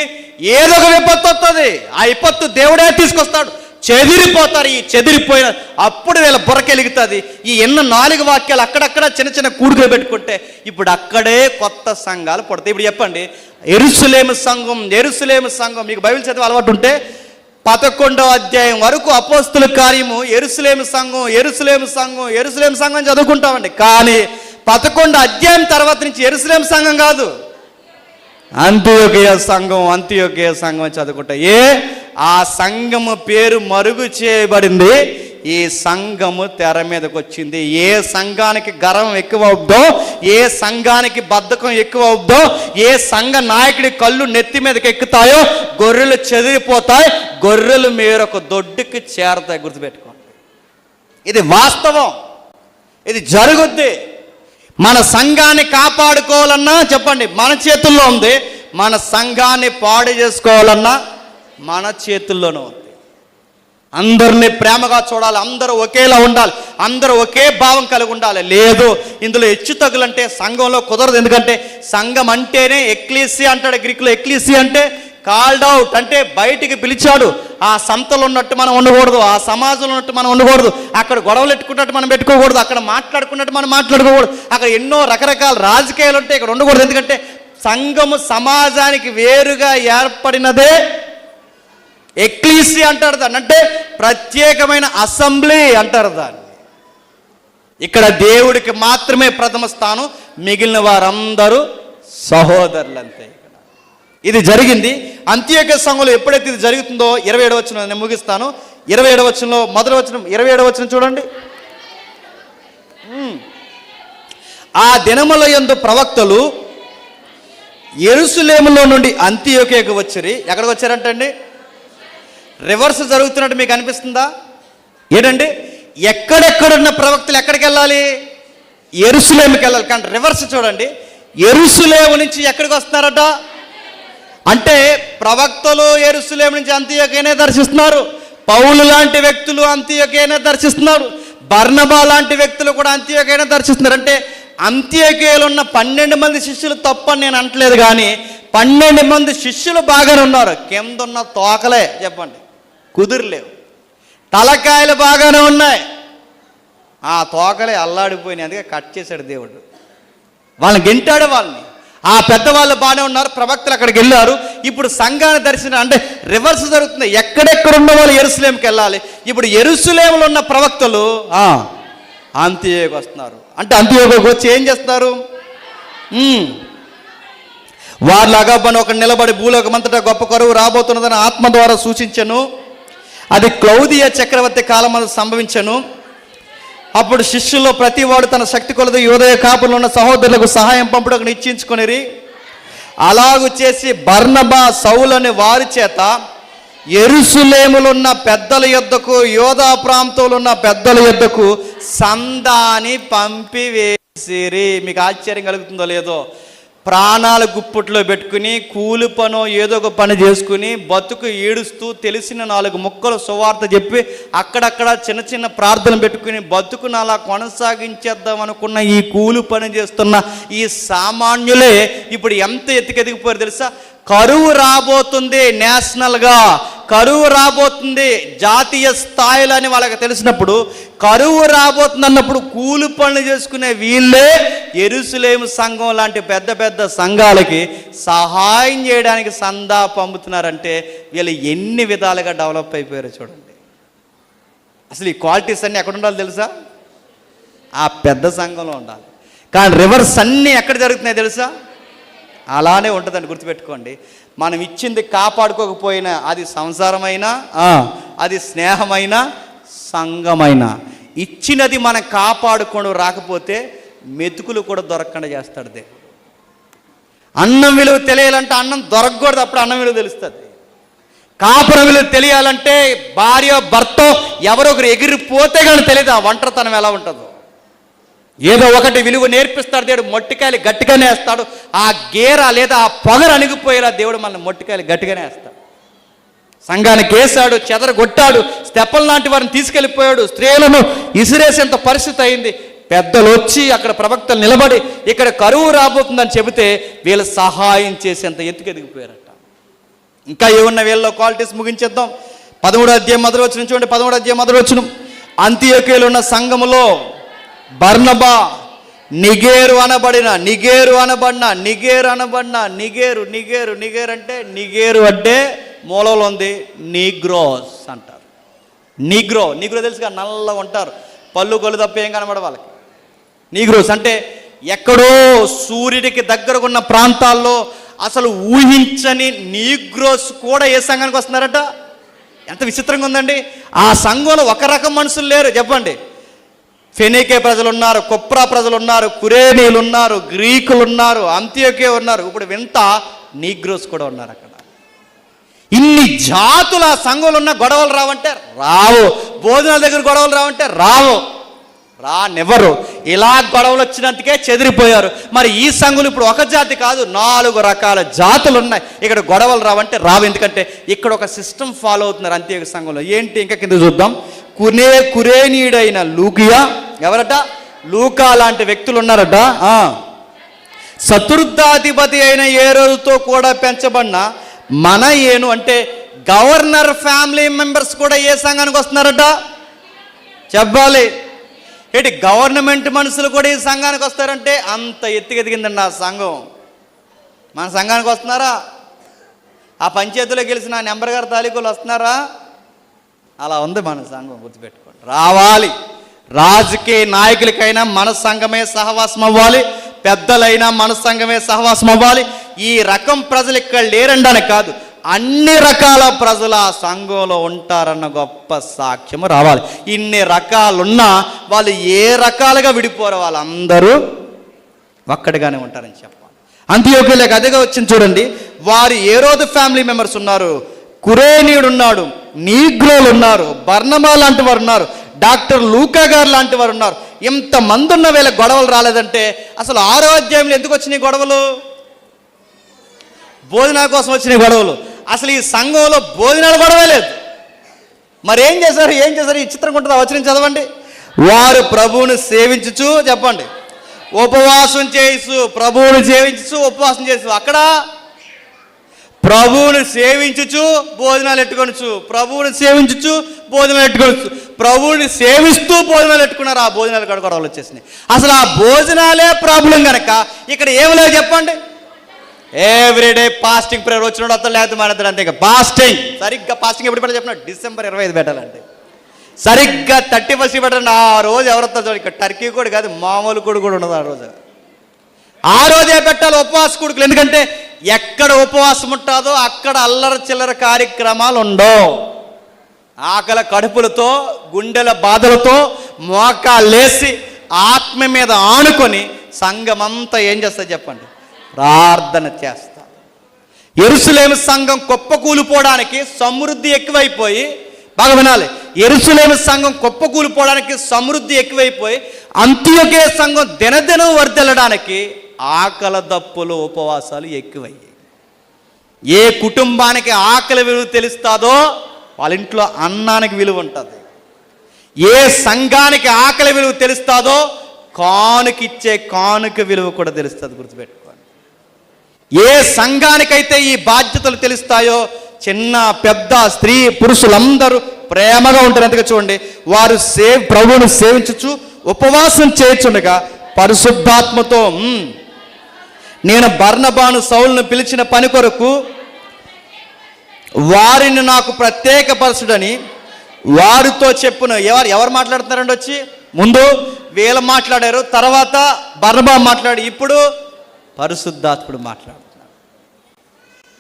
ఏదో ఒక విపత్తు వస్తుంది. ఆ విపత్తు దేవుడే తీసుకొస్తాడు. చెదిరిపోతారు. ఈ చెదిరిపోయిన అప్పుడు వీళ్ళ బుర్రకెలుగుతుంది. ఈ 4 వాక్యాలు అక్కడక్కడ చిన్న చిన్న కూడుకులు పెట్టుకుంటే ఇప్పుడు అక్కడే కొత్త సంఘాలు పడతాయి. ఇప్పుడు చెప్పండి, యెరూషలేము సంఘం మీకు బైబిల్ చదివే అలవాటు ఉంటే 11వ అధ్యాయం వరకు అపోస్తుల కార్యము యెరూషలేము సంఘం చదువుకుంటామండి. కానీ 11 అధ్యాయం తర్వాత నుంచి యెరూషలేము సంఘం కాదు, అంతియోకియ సంఘం చదువుకుంటా. ఆ సంఘము పేరు మరుగు చేయబడింది. ఈ సంఘము తెర మీదకి వచ్చింది. ఏ సంఘానికి గర్వం ఎక్కువ అవుద్దో, ఏ సంఘానికి బద్ధకం ఎక్కువ అవుద్దో, ఏ సంఘ నాయకుడి కళ్ళు నెత్తి మీదకి ఎక్కుతాయో గొర్రెలు చెదిరిపోతాయి. గొర్రెలు మేరొక దొడ్డుకి చేరతాయి. గుర్తుపెట్టుకోండి. ఇది వాస్తవం. ఇది జరుగుద్ది. మన సంఘాన్ని కాపాడుకోవాలన్నా చెప్పండి మన చేతుల్లో ఉంది. మన సంఘాన్ని పాడు చేసుకోవాలన్నా మన చేతుల్లోనే ఉంది. అందరినీ ప్రేమగా చూడాలి, అందరూ ఒకేలా ఉండాలి, అందరూ ఒకే భావం కలిగి ఉండాలి. లేదు, ఇందులో హెచ్చు తగులంటే సంఘంలో కుదరదు. ఎందుకంటే సంఘం అంటేనే ఎక్లీసియా అంటాడు గ్రీకులో. ఎక్లీసియా అంటే కాల్డ్ అవుట్, అంటే బయటికి పిలిచాడు. ఆ సంతలో ఉన్నట్టు మనం ఉండకూడదు, ఆ సమాజంలో ఉన్నట్టు మనం ఉండకూడదు, అక్కడ గొడవలు పెట్టుకున్నట్టు మనం పెట్టుకోకూడదు, అక్కడ మాట్లాడుకున్నట్టు మనం మాట్లాడుకోకూడదు, అక్కడ ఎన్నో రకరకాల రాజకీయాలు ఉంటాయి, ఇక్కడ ఉండకూడదు. ఎందుకంటే సంఘము సమాజానికి వేరుగా ఏర్పడినదే ఎక్లీసియా అంటారు దాన్ని. అంటే ప్రత్యేకమైన అసెంబ్లీ అంటారు దాన్ని. ఇక్కడ దేవుడికి మాత్రమే ప్రథమ స్థానం, మిగిలిన వారందరూ సహోదరులంతే. ఇది జరిగింది అంత్యోకియ సంఘంలో. ఎప్పుడైతే ఇది జరుగుతుందో 27వ వచనం నేను ముగిస్తాను. 27వ వచనంలో మొదటి వచనం 27వ వచనం చూడండి. ఆ దినముల యందు ప్రవక్తలు యెరూషలేములో నుండి అంతియోకియకు వచ్చిరి. ఎక్కడికి వచ్చారంటండి? రివర్స్ జరుగుతున్నట్టు మీకు అనిపిస్తుందా? ఏంటండి, ఎక్కడెక్కడున్న ప్రవక్తలు ఎక్కడికి వెళ్ళాలి? యెరూషలేముకి వెళ్ళాలి. కానీ రివర్స్ చూడండి, యెరూషలేము నుంచి ఎక్కడికి వస్తున్నారట? అంటే ప్రవక్తలు యెరూషలేము నుంచి అంతియోకియనే దర్శిస్తున్నారు. పౌలు లాంటి వ్యక్తులు అంతియోకియనే దర్శిస్తున్నారు. బర్నబా లాంటి వ్యక్తులు కూడా అంతియోకియనే దర్శిస్తున్నారు. అంటే అంతియోకియలో ఉన్న 12 మంది శిష్యులు తప్పని నేను అంటలేదు, కానీ 12 మంది శిష్యులు బాగానే ఉన్నారు. కింద ఉన్న తోకలే చెప్పండి కుదురులేవు. తలకాయలు బాగానే ఉన్నాయి, ఆ తోకలే అల్లాడిపోయినాయి. అందుకే కట్ చేశాడు దేవుడు. వాళ్ళని గెంటాడు వాళ్ళని. ఆ పెద్దవాళ్ళు బాగానే ఉన్నారు, ప్రవక్తలు అక్కడికి వెళ్ళారు. ఇప్పుడు సంఘాన్ని దర్శనం అంటే రివర్స్ జరుగుతుంది. ఎక్కడెక్కడ ఉన్న వాళ్ళు యెరూషలేముకి వెళ్ళాలి. ఇప్పుడు యెరూషలేములో ఉన్న ప్రవక్తలు అంతియోకియకు వస్తున్నారు. అంటే అంతియోకియకు వచ్చి ఏం చేస్తున్నారు? వారిలాగా ఒక నిలబడి భూలోకమంతటా గొప్ప కరువు రాబోతున్నదని ఆత్మ ద్వారా సూచించను. అది క్లౌదియ చక్రవర్తి కాలమందు సంభవించను. అప్పుడు శిష్యుల్లో ప్రతి వాడు తన శక్తి కొలది యోదయ కాపులు ఉన్న సహోదరులకు సహాయం పంపుటకు నిశ్చయించుకొనిరి. అలాగు చేసి బర్నబా సౌలని వారి చేత యెరూషలేములో ఉన్న పెద్దల యొద్దకు, యోధా ప్రాంతంలో ఉన్న పెద్దల యొద్దకు సందాని పంపివేసిరి. మీకు ఆశ్చర్యం కలుగుతుందో లేదో, ప్రాణాలు గుప్పట్లో పెట్టుకుని కూలి పనో ఏదో ఒక పని చేసుకుని బతుకు ఏడుస్తూ తెలిసిన 4 ముక్కలు సువార్త చెప్పి అక్కడక్కడ చిన్న చిన్న ప్రార్థనలు పెట్టుకుని బతుకును అలా కొనసాగించేద్దాం అనుకున్న ఈ కూలి పని చేస్తున్న ఈ సామాన్యులే ఇప్పుడు ఎంత ఎత్తుకెదిగిపోయారు తెలుసా? కరువు రాబోతుంది నేషనల్గా. కరువు రాబోతుంది జాతీయ స్థాయిలో అని వాళ్ళకి తెలిసినప్పుడు, కరువు రాబోతుంది అన్నప్పుడు కూలి పనులు చేసుకునే వీళ్ళే యెరూషలేము సంఘం లాంటి పెద్ద పెద్ద సంఘాలకి సహాయం చేయడానికి సందా పంపుతున్నారంటే వీళ్ళు ఎన్ని విధాలుగా డెవలప్ అయిపోయారో చూడండి. అసలు ఈ క్వాలిటీస్ అన్నీ ఎక్కడ ఉండాలి తెలుసా? ఆ పెద్ద సంఘంలో ఉండాలి. కానీ రివర్స్ అన్నీ ఎక్కడ జరుగుతున్నాయి తెలుసా? అలానే ఉంటుందండి, గుర్తుపెట్టుకోండి. మనం ఇచ్చింది కాపాడుకోకపోయినా, అది సంసారమైనా, అది స్నేహమైనా, సంఘమైనా, ఇచ్చినది మనం కాపాడుకోవడం రాకపోతే మెతుకులు కూడా దొరకకుండా చేస్తాడు దేవుడు. అన్నం విలువ తెలియాలంటే అన్నం దొరకకూడదు, అప్పుడు అన్నం విలువ తెలుస్తుంది. కాపురం విలువ తెలియాలంటే భార్య భర్త ఎవరో ఒకరు ఎగిరిపోతే కానీ తెలియదు ఆ ఒంటరితనం ఎలా ఉంటుందో. ఏదో ఒకటి విలువ నేర్పిస్తాడు దేవుడు. మొట్టికాయలు గట్టిగానే వేస్తాడు. ఆ గేర లేదా ఆ పొగరు అణిగిపోయేలా దేవుడు మన మొట్టికాయలు గట్టిగానే వేస్తాడు. సంఘానికి వేసాడు, చెదరగొట్టాడు, స్టెప్పల్ లాంటి వారిని తీసుకెళ్ళిపోయాడు, స్త్రీలను ఇసిరేసేంత పరిస్థితి అయింది. పెద్దలు వచ్చి అక్కడ ప్రవక్తలు నిలబడి ఇక్కడ కరువు రాబోతుందని చెబితే వీళ్ళు సహాయం చేసేంత ఎత్తుకెదిగిపోయారట. ఇంకా ఏమన్నా వీళ్ళలో క్వాలిటీస్ ముగించేద్దాం. 13వ అధ్యాయం మొదటి వచనం చూడండి. 13వ అధ్యాయం మొదటి వచనం. అంతియోక్యలో ఉన్న సంఘములో బర్నబా నిగేరు అనబడిన నిగేరు అంటే నిగేరు అంటే మూలంలో ఉంది నీగ్రోస్ అంటారు. నీగ్రో తెలుసుగా, నల్లగా ఉంటారు, పళ్ళు కొలు తప్ప ఏం కనబడ వాళ్ళకి. నీగ్రోస్ అంటే ఎక్కడో సూర్యుడికి దగ్గరకు ఉన్న ప్రాంతాల్లో అసలు ఊహించని నీగ్రోస్ కూడా ఏ సంఘానికి వస్తున్నారట. ఎంత విచిత్రంగా ఉందండి. ఆ సంఘంలో ఒక రకం మనుషులు లేరు చెప్పండి. ఫెనీకే ప్రజలు ఉన్నారు, కుప్రా ప్రజలు ఉన్నారు, కురేనీలు ఉన్నారు, గ్రీకులు ఉన్నారు, అంత్యోకే ఉన్నారు. ఇప్పుడు వింత నీగ్రోస్ కూడా ఉన్నారు అక్కడ. ఇన్ని జాతుల సంఘంలో ఉన్న గొడవలు రావంటే రావు. భోజనాల దగ్గర గొడవలు రావంటే రానివ్వరు. ఇలా గొడవలు వచ్చినందుకే చెదిరిపోయారు. మరి ఈ సంఘులు ఇప్పుడు ఒక జాతి కాదు, 4 రకాల జాతులు ఉన్నాయి. ఇక్కడ గొడవలు రావంటే రావు. ఎందుకంటే ఇక్కడ ఒక సిస్టమ్ ఫాలో అవుతున్నారు అంత్యోక సంఘంలో. ఏంటి ఇంకా కింద చూద్దాం. కురేనీయుడైన లూకియా, ఎవరట? లూకా లాంటి వ్యక్తులు ఉన్నారట. చతుర్థాధిపతి అయిన ఏ రోజుతో కూడా పెంచబడిన మన ఏను అంటే గవర్నర్ ఫ్యామిలీ మెంబర్స్ కూడా ఏ సంఘానికి వస్తున్నారట చెప్పాలి. ఏంటి గవర్నమెంట్ మనుషులు కూడా ఈ సంఘానికి వస్తారంటే అంత ఎత్తుకెదిగిందండి ఆ సంఘం. మన సంఘానికి వస్తున్నారా? ఆ పంచాయతీలో గెలిచిన నెంబర్ గారు తాలూకులు వస్తున్నారా? అలా ఉంది మన సంఘం, గుర్తుపెట్టుకోండి. రావాలి. రాజకీయ నాయకులకైనా మన సంఘమే సహవాసం అవ్వాలి, పెద్దలైనా మన సంఘమే సహవాసం అవ్వాలి. ఈ రకం ప్రజలు ఇక్కడ లేరండని కాదు, అన్ని రకాల ప్రజలు ఆ సంఘంలో ఉంటారన్న గొప్ప సాక్ష్యము రావాలి. ఇన్ని రకాలున్నా వాళ్ళు ఏ రకాలుగా విడిపోరు, వాళ్ళందరూ ఒక్కడిగానే ఉంటారని చెప్పాలి. అంత్యోక్యలోకి అదిగా వచ్చింది చూడండి. వారు హేరోదు ఫ్యామిలీ మెంబర్స్ ఉన్నారు, కురేనీయుడు ఉన్నాడు, నీగ్రోలు ఉన్నారు, బర్నబా లాంటి వారు ఉన్నారు, డాక్టర్ లూకా గారు లాంటి వారు ఉన్నారు. ఇంతమంది ఉన్న వేళ గొడవలు రాలేదంటే అసలు 6వ అధ్యాయంలో ఎందుకు వచ్చినాయి గొడవలు? భోజనాల కోసం వచ్చినాయి గొడవలు. అసలు ఈ సంఘంలో భోజనాలు గొడవే లేదు. మరి ఏం చేశారు? ఈ చిత్రం ఉంటుంది, వచనం చదవండి. వారు ప్రభువుని సేవించుచు, చెప్పండి, ఉపవాసం చేయిచు. ప్రభువుని సేవించుచు ఉపవాసం చేసు. అక్కడ ప్రభువుని సేవించుచు భోజనాలు ఎట్టుకొనచ్చు, ప్రభువుని సేవించుచు భోజనాలు ఎట్టుకొనచ్చు, ప్రభువుని సేవిస్తూ భోజనాలు ఎట్టుకున్నారు. ఆ భోజనాలు కూడా గొడవలు వచ్చేసినాయి. అసలు ఆ భోజనాలే ప్రాబ్లం కనుక ఇక్కడ ఏమి లేదు చెప్పండి. ఎవ్రీడే ఫాస్టింగ్ ప్రేయర్ వచ్చినప్పుడు అతను లేకపోతే మానేద్దాడు అంతే. ఇంకా ఫాస్టింగ్ సరిగ్గా ఫాస్టింగ్ ఎప్పుడు పెట్టాలి చెప్పిన డిసెంబర్ 25 పెట్టాలంటే సరిగ్గా 31 పెట్టండి. ఆ రోజు ఎవరొస్తారు చూడండి. ఇక్కడ టర్కీ కూడా కాదు, మామూలు కూడా ఉండదు ఆ రోజు. ఆ రోజే పెట్టాలి ఉపవాస కూడుకులు. ఎందుకంటే ఎక్కడ ఉపవాసం ఉంటుందో అక్కడ అల్లర చిల్లర కార్యక్రమాలు ఉండవు. ఆకలి కడుపులతో, గుండెల బాధలతో మోకాళ్ళేసి ఆత్మ మీద ఆనుకొని సంఘమంతా ఏం చేస్తారు చెప్పండి? ప్రార్థన చేస్తారు. యెరూషలేము సంఘం కుప్పకూలిపోవడానికి సమృద్ధి ఎక్కువైపోయి, బాగా వినాలి, యెరూషలేము సంఘం కుప్పకూలిపోవడానికి సమృద్ధి ఎక్కువైపోయి అంత్యోక్య సంఘం దినదినం వర్ధిల్లడానికి ఆకలి దప్పులు ఉపవాసాలు ఎక్కువయ్యాయి. ఏ కుటుంబానికి ఆకలి విలువ తెలుస్తుందో వాళ్ళ ఇంట్లో అన్నానికి విలువ ఉంటుంది. ఏ సంఘానికి ఆకలి విలువ తెలుస్తుందో కానుకిచ్చే కానుక విలువ కూడా తెలుస్తుంది, గుర్తుపెట్టుకోండి. ఏ సంఘానికైతే ఈ బాధ్యతలు తెలుస్తాయో చిన్న పెద్ద స్త్రీ పురుషులందరూ ప్రేమగా ఉంటారు. అందుకే చూడండి, వారు ప్రభువును సేవించుచు ఉపవాసం చేయుచుండగా పరిశుద్ధాత్మతో నేను బర్నబాను సౌలును పిలిచిన పని కొరకు వారిని నాకు ప్రత్యేకపరచుడని వారితో చెప్పును. ఎవరు మాట్లాడుతున్నారండి? వచ్చి ముందు వీళ్ళు మాట్లాడారు, తర్వాత బర్నబా మాట్లాడి, ఇప్పుడు పరిశుద్ధాత్ముడు మాట్లాడుతున్నాడు.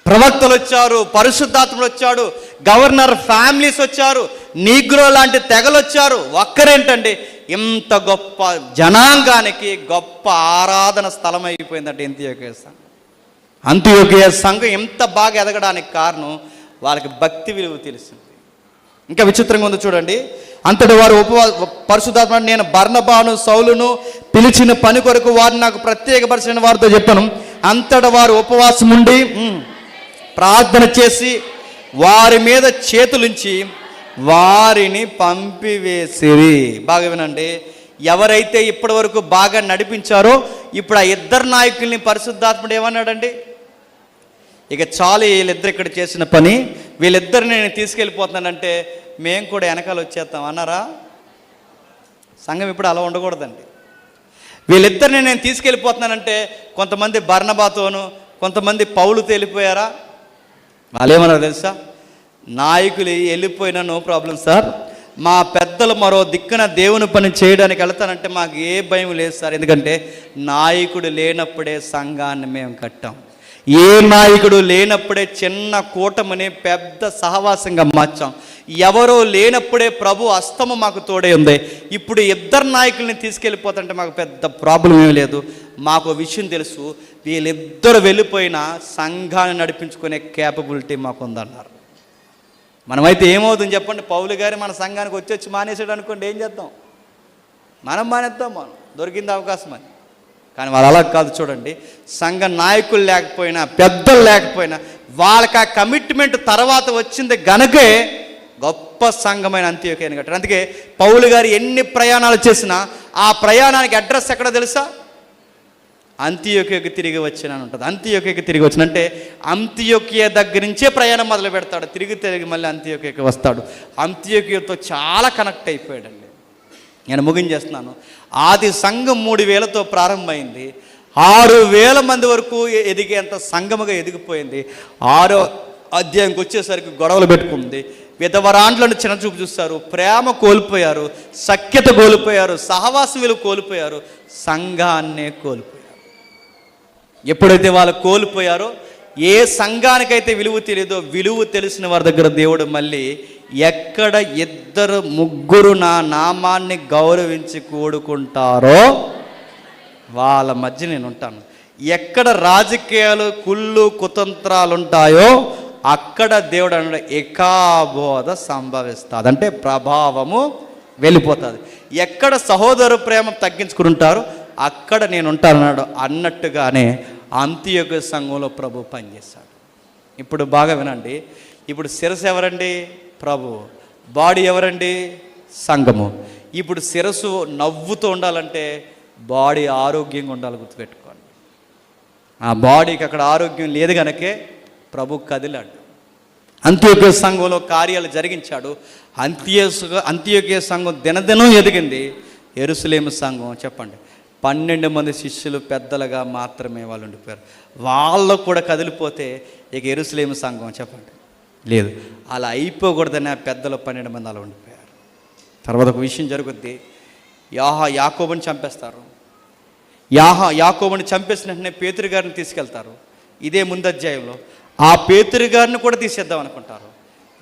ప్రవక్తలు వచ్చారు, పరిశుద్ధాత్ముడు వచ్చాడు, గవర్నర్ ఫ్యామిలీస్ వచ్చారు, నీగ్రో లాంటి తెగలు వచ్చారు. ఒక్కరేంటండి, ఇంత గొప్ప జనాంగానికి గొప్ప ఆరాధన స్థలం అయిపోయిందంటే అంత్యోక్య సంఘం. అంత్యోక్య సంఘం ఎంత బాగా ఎదగడానికి కారణం వాళ్ళకి భక్తి విలువ తెలిసింది. ఇంకా విచిత్రంగా ఉంది చూడండి. అంతటి వారు పరిశుద్ధాత్మ నేను బర్నబాను సౌలును పిలిచిన పని కొరకు వారిని నాకు ప్రత్యేకపరిచిన వారితో చెప్పాను. అంతటి వారు ఉపవాసం ఉండి ప్రార్థన చేసి వారి మీద చేతులుంచి వారిని పంపివేసిరి. బాగా వినండి, ఎవరైతే ఇప్పటి వరకు బాగా నడిపించారో ఇప్పుడు ఆ ఇద్దరు నాయకుల్ని పరిశుద్ధాత్ముడు ఏమన్నాడండి, ఇక చాలు వీళ్ళిద్దరు ఇక్కడ చేసిన పని, వీళ్ళిద్దరిని నేను తీసుకెళ్ళిపోతున్నానంటే మేము కూడా వెనకాల వచ్చేస్తాం అన్నారా? సంఘం ఇప్పుడు అలా ఉండకూడదండి. వీళ్ళిద్దరిని నేను తీసుకెళ్ళిపోతున్నానంటే కొంతమంది బర్నబాతోను కొంతమంది పౌలుతో వెళ్ళిపోయారా? వాళ్ళు ఏమన్నారు తెలుసా? నాయకులు వెళ్ళిపోయినా నో ప్రాబ్లం సార్, మా పెద్దలు మరో దిక్కున దేవుని పని చేయడానికి వెళ్తానంటే మాకు ఏ భయం లేదు సార్, ఎందుకంటే నాయకుడు లేనప్పుడే సంఘాన్ని మేము కట్టాం. ఏ నాయకుడు లేనప్పుడే చిన్న కూటమిని పెద్ద సహవాసంగా మార్చాం. ఎవరో లేనప్పుడే ప్రభు హస్తము మాకు తోడే ఉంది. ఇప్పుడు ఇద్దరు నాయకుల్ని తీసుకెళ్ళిపోతుంటే మాకు పెద్ద ప్రాబ్లం ఏమీ లేదు. మాకు విషయం తెలుసు, వీళ్ళిద్దరు వెళ్ళిపోయినా సంఘాన్ని నడిపించుకునే క్యాపబిలిటీ మాకు ఉందన్నారు. మనమైతే ఏమవుతుంది చెప్పండి? పౌలు గారు మన సంఘానికి వచ్చి మానేసాడు అనుకోండి, ఏం చేద్దాం? మనం మానేద్దాం, మనం దొరికింది అవకాశం అని. కానీ వాళ్ళు అలా కాదు. చూడండి, సంఘ నాయకులు లేకపోయినా పెద్దలు లేకపోయినా వాళ్ళకి ఆ కమిట్మెంట్ తర్వాత వచ్చింది గనుకే గొప్ప సంఘమైన అంత్యోక్యని కట్టారు. అందుకే పౌలు గారు ఎన్ని ప్రయాణాలు చేసినా ఆ ప్రయాణానికి అడ్రస్ ఎక్కడ తెలుసా? అంత్యోక్యకి తిరిగి వచ్చినని ఉంటుంది. అంత్యోక్యకి తిరిగి వచ్చిన అంటే అంత్యోక్య దగ్గర నుంచే ప్రయాణం మొదలు పెడతాడు, తిరిగి మళ్ళీ అంత్యోక్యకి వస్తాడు. అంత్యోక్యతో చాలా కనెక్ట్ అయిపోయాడండి. నేను ముగించేస్తున్నాను. ఆది సంఘం 3000తో ప్రారంభమైంది, 6000 మంది వరకు ఎదిగేంత సంఘముగా ఎదిగిపోయింది. 6వ అధ్యాయంకి వచ్చేసరికి గొడవలు పెట్టుకుంది, విధవరాండ్లను చిన్నచూపు చూస్తారు, ప్రేమ కోల్పోయారు, సఖ్యత కోల్పోయారు, సహవాసం విలువ కోల్పోయారు, సంఘాన్నే కోల్పోయారు. ఎప్పుడైతే వాళ్ళు కోల్పోయారో, ఏ సంఘానికైతే విలువ తెలియదో విలువ తెలిసిన వారి దగ్గర దేవుడు మళ్ళీ ఎక్కడ 2-3 నా నామాన్ని గౌరవించి కూడుకుంటారో వాళ్ళ మధ్య నేను ఉంటాను. ఎక్కడ రాజకీయాలు కుళ్ళు కుతంత్రాలు ఉంటాయో అక్కడ దేవుడు అన్నాడు ఏకాబోధ సంభవిస్తుంది, అంటే ప్రభావము వెళ్ళిపోతుంది. ఎక్కడ సహోదర ప్రేమ తగ్గించుకుంటారో అక్కడ నేను ఉంటానన్నాడు. అన్నట్టుగానే అంత్యోక్య సంఘంలో ప్రభు పనిచేశాడు. ఇప్పుడు బాగా వినండి, ఇప్పుడు శిరస్సు ఎవరండి? ప్రభు. బాడీ ఎవరండి? సంఘము. ఇప్పుడు శిరస్సు నవ్వుతూ ఉండాలంటే బాడీ ఆరోగ్యంగా ఉండాలి, గుర్తుపెట్టుకోండి. ఆ బాడీకి అక్కడ ఆరోగ్యం లేదు కనుకే ప్రభు కదిలాడు. అంత్యోక్య సంఘంలో కార్యాలు జరిగించాడు. అంత్యోక్య సంఘం దినదినం ఎదిగింది. యెరూషలేము సంఘం చెప్పండి 12 మంది శిష్యులు పెద్దలుగా మాత్రమే వాళ్ళు ఉండిపోయారు. వాళ్ళు కూడా కదిలిపోతే ఇక యెరూషలేము సంఘం చెప్పండి లేదు. అలా అయిపోకూడదని ఆ పెద్దలు 12 మంది అలా ఉండిపోయారు. తర్వాత ఒక విషయం జరుగుద్ది. యాకోబుని చంపేస్తారు. యాకోబుని చంపేసిన వెంటనే పేతురు గారిని తీసుకెళ్తారు. ఇదే ముందు అధ్యాయంలో ఆ పేతురు గారిని కూడా తీసేద్దాం అనుకుంటారు.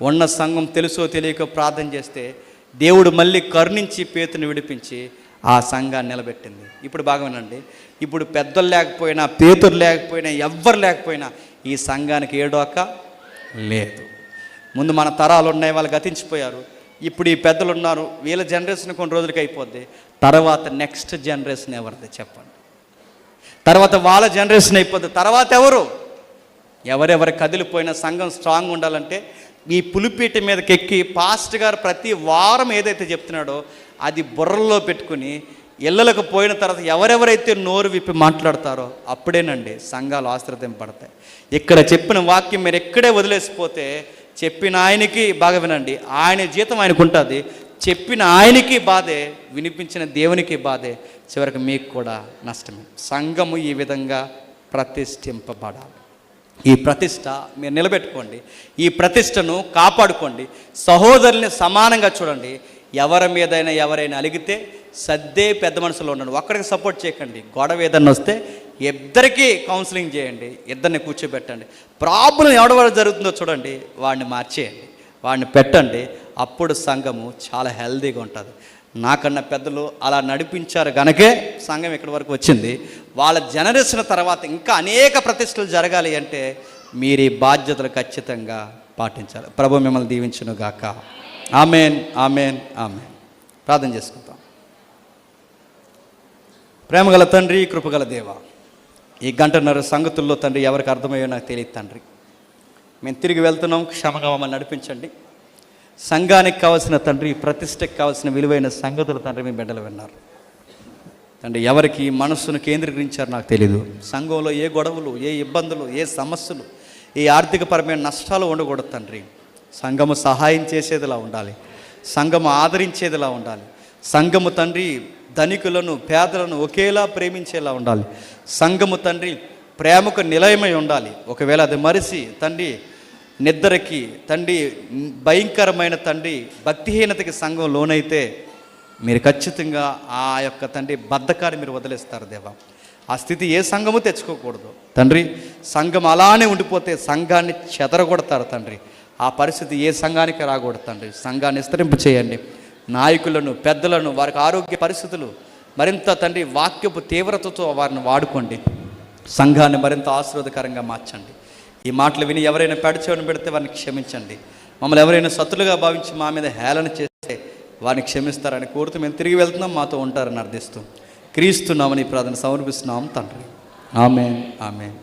ఉన్న సంఘం తెలుసో తెలియక ప్రార్థన చేస్తే దేవుడు మళ్ళీ కరుణించి పేతుని విడిపించి ఆ సంఘాన్ని నిలబెట్టింది. ఇప్పుడు బాగా వినండి, ఇప్పుడు పెద్దలు లేకపోయినా పేతురు లేకపోయినా ఎవ్వరు లేకపోయినా ఈ సంఘానికి ఏడోక లేదు. ముందు మన తరాలు ఉన్నాయి, వాళ్ళు గతించిపోయారు. ఇప్పుడు ఈ పెద్దలు ఉన్నారు, వీళ్ళ జనరేషన్ కొన్ని రోజులకి అయిపోద్ది. తర్వాత నెక్స్ట్ జనరేషన్ ఎవరిది చెప్పండి? తర్వాత వాళ్ళ జనరేషన్ అయిపోద్ది. తర్వాత ఎవరెవరు కదిలిపోయినా సంఘం స్ట్రాంగ్ ఉండాలంటే ఈ పులిపీట మీదకి ఎక్కి పాస్ట్ గారు ప్రతి వారం ఏదైతే చెప్తున్నాడో అది బుర్రలో పెట్టుకుని ఇళ్ళలకు పోయిన తర్వాత ఎవరెవరైతే నోరు విప్పి మాట్లాడతారో అప్పుడేనండి సంఘాలు ఆశ్రదింపడతాయి. ఇక్కడ చెప్పిన వాక్యం మీరు ఎక్కడే వదిలేసిపోతే చెప్పిన ఆయనకి బాగా వినండి, ఆయన జీతం ఆయనకు ఉంటుంది, చెప్పిన ఆయనకి బాధే, వినిపించిన దేవునికి బాధే, చివరికి మీకు కూడా నష్టమే. సంఘము ఈ విధంగా ప్రతిష్ఠింపబడాలి. ఈ ప్రతిష్ట మీరు నిలబెట్టుకోండి, ఈ ప్రతిష్టను కాపాడుకోండి. సహోదరుల్ని సమానంగా చూడండి. ఎవరి మీదైనా ఎవరైనా అలిగితే సర్దే పెద్ద మనసులో ఉండండి, ఒక్కడికి సపోర్ట్ చేయకండి. గొడవ ఏదన్నా వస్తే ఇద్దరికీ కౌన్సిలింగ్ చేయండి, ఇద్దరిని కూర్చోబెట్టండి. ప్రాబ్లం ఎవడ జరుగుతుందో చూడండి, వాడిని మార్చేయండి, వాడిని పెట్టండి. అప్పుడు సంఘము చాలా హెల్దీగా ఉంటుంది. నాకన్నా పెద్దలు అలా నడిపించారు కనుకే సంఘం ఇక్కడి వరకు వచ్చింది. వాళ్ళ జనరేషన్ తర్వాత ఇంకా అనేక ప్రతిష్టలు జరగాలి అంటే మీరు ఈ బాధ్యతలు ఖచ్చితంగా పాటించాలి. ప్రభు మిమ్మల్ని దీవించును గాక. Amen, amen, amen. ప్రార్థన చేసుకుంటాం. ప్రేమగల తండ్రి, కృపగల దేవ, ఈ గంటన్నర సంగతుల్లో తండ్రి ఎవరికి అర్థమయ్యో నాకు తెలియదు తండ్రి. మేము తిరిగి వెళ్తున్నాం, క్షమగా మమ్మల్ని నడిపించండి. సంఘానికి కావాల్సిన తండ్రి, ప్రతిష్టకు కావాల్సిన విలువైన సంగతులు తండ్రి మీ బిడ్డలు విన్నారు తండ్రి. ఎవరికి మనస్సును కేంద్రీకరించారు నాకు తెలీదు. సంఘంలో ఏ గొడవలు, ఏ ఇబ్బందులు, ఏ సమస్యలు, ఏ ఆర్థికపరమైన నష్టాలు ఉండకూడదు తండ్రి. సంఘము సహాయం చేసేదిలా ఉండాలి, సంఘము ఆదరించేదిలా ఉండాలి. సంఘము తండ్రి ధనికులను పేదలను ఒకేలా ప్రేమించేలా ఉండాలి. సంఘము తండ్రి ప్రేమకు నిలయమై ఉండాలి. ఒకవేళ అది మరిసి తండ్రి నిద్రకి తండ్రి భయంకరమైన తండ్రి భక్తిహీనతకి సంఘం లోనైతే మీరు ఖచ్చితంగా ఆ యొక్క తండ్రి బద్ధకాన్ని మీరు వదిలేస్తారు దేవా. ఆ స్థితి ఏ సంఘము తెచ్చుకోకూడదు తండ్రి. సంఘం అలానే ఉండిపోతే సంఘాన్ని చెదరగొడతారు తండ్రి. ఆ పరిస్థితి ఏ సంఘానికి రాకూడదు తండ్రి. సంఘాన్ని విస్తరింపు చేయండి. నాయకులను, పెద్దలను, వారికి ఆరోగ్య పరిస్థితులు మరింత తండ్రి వాక్యపు తీవ్రతతో వారిని వాడుకోండి. సంఘాన్ని మరింత ఆశీర్వాదకరంగా మార్చండి. ఈ మాటలు విని ఎవరైనా పెడచెవిన పెడితే వారిని క్షమించండి. మమ్మల్ని ఎవరైనా శత్రులుగా భావించి మా మీద హేళన చేస్తే వారిని క్షమిస్తారని కోరుతూ మేము తిరిగి వెళ్తున్నాం, మాతో ఉంటారని అర్థిస్తూ క్రీస్తున్నామని ప్రార్థన సమర్పిస్తున్నాం తండ్రి. ఆమేన్, ఆమేన్.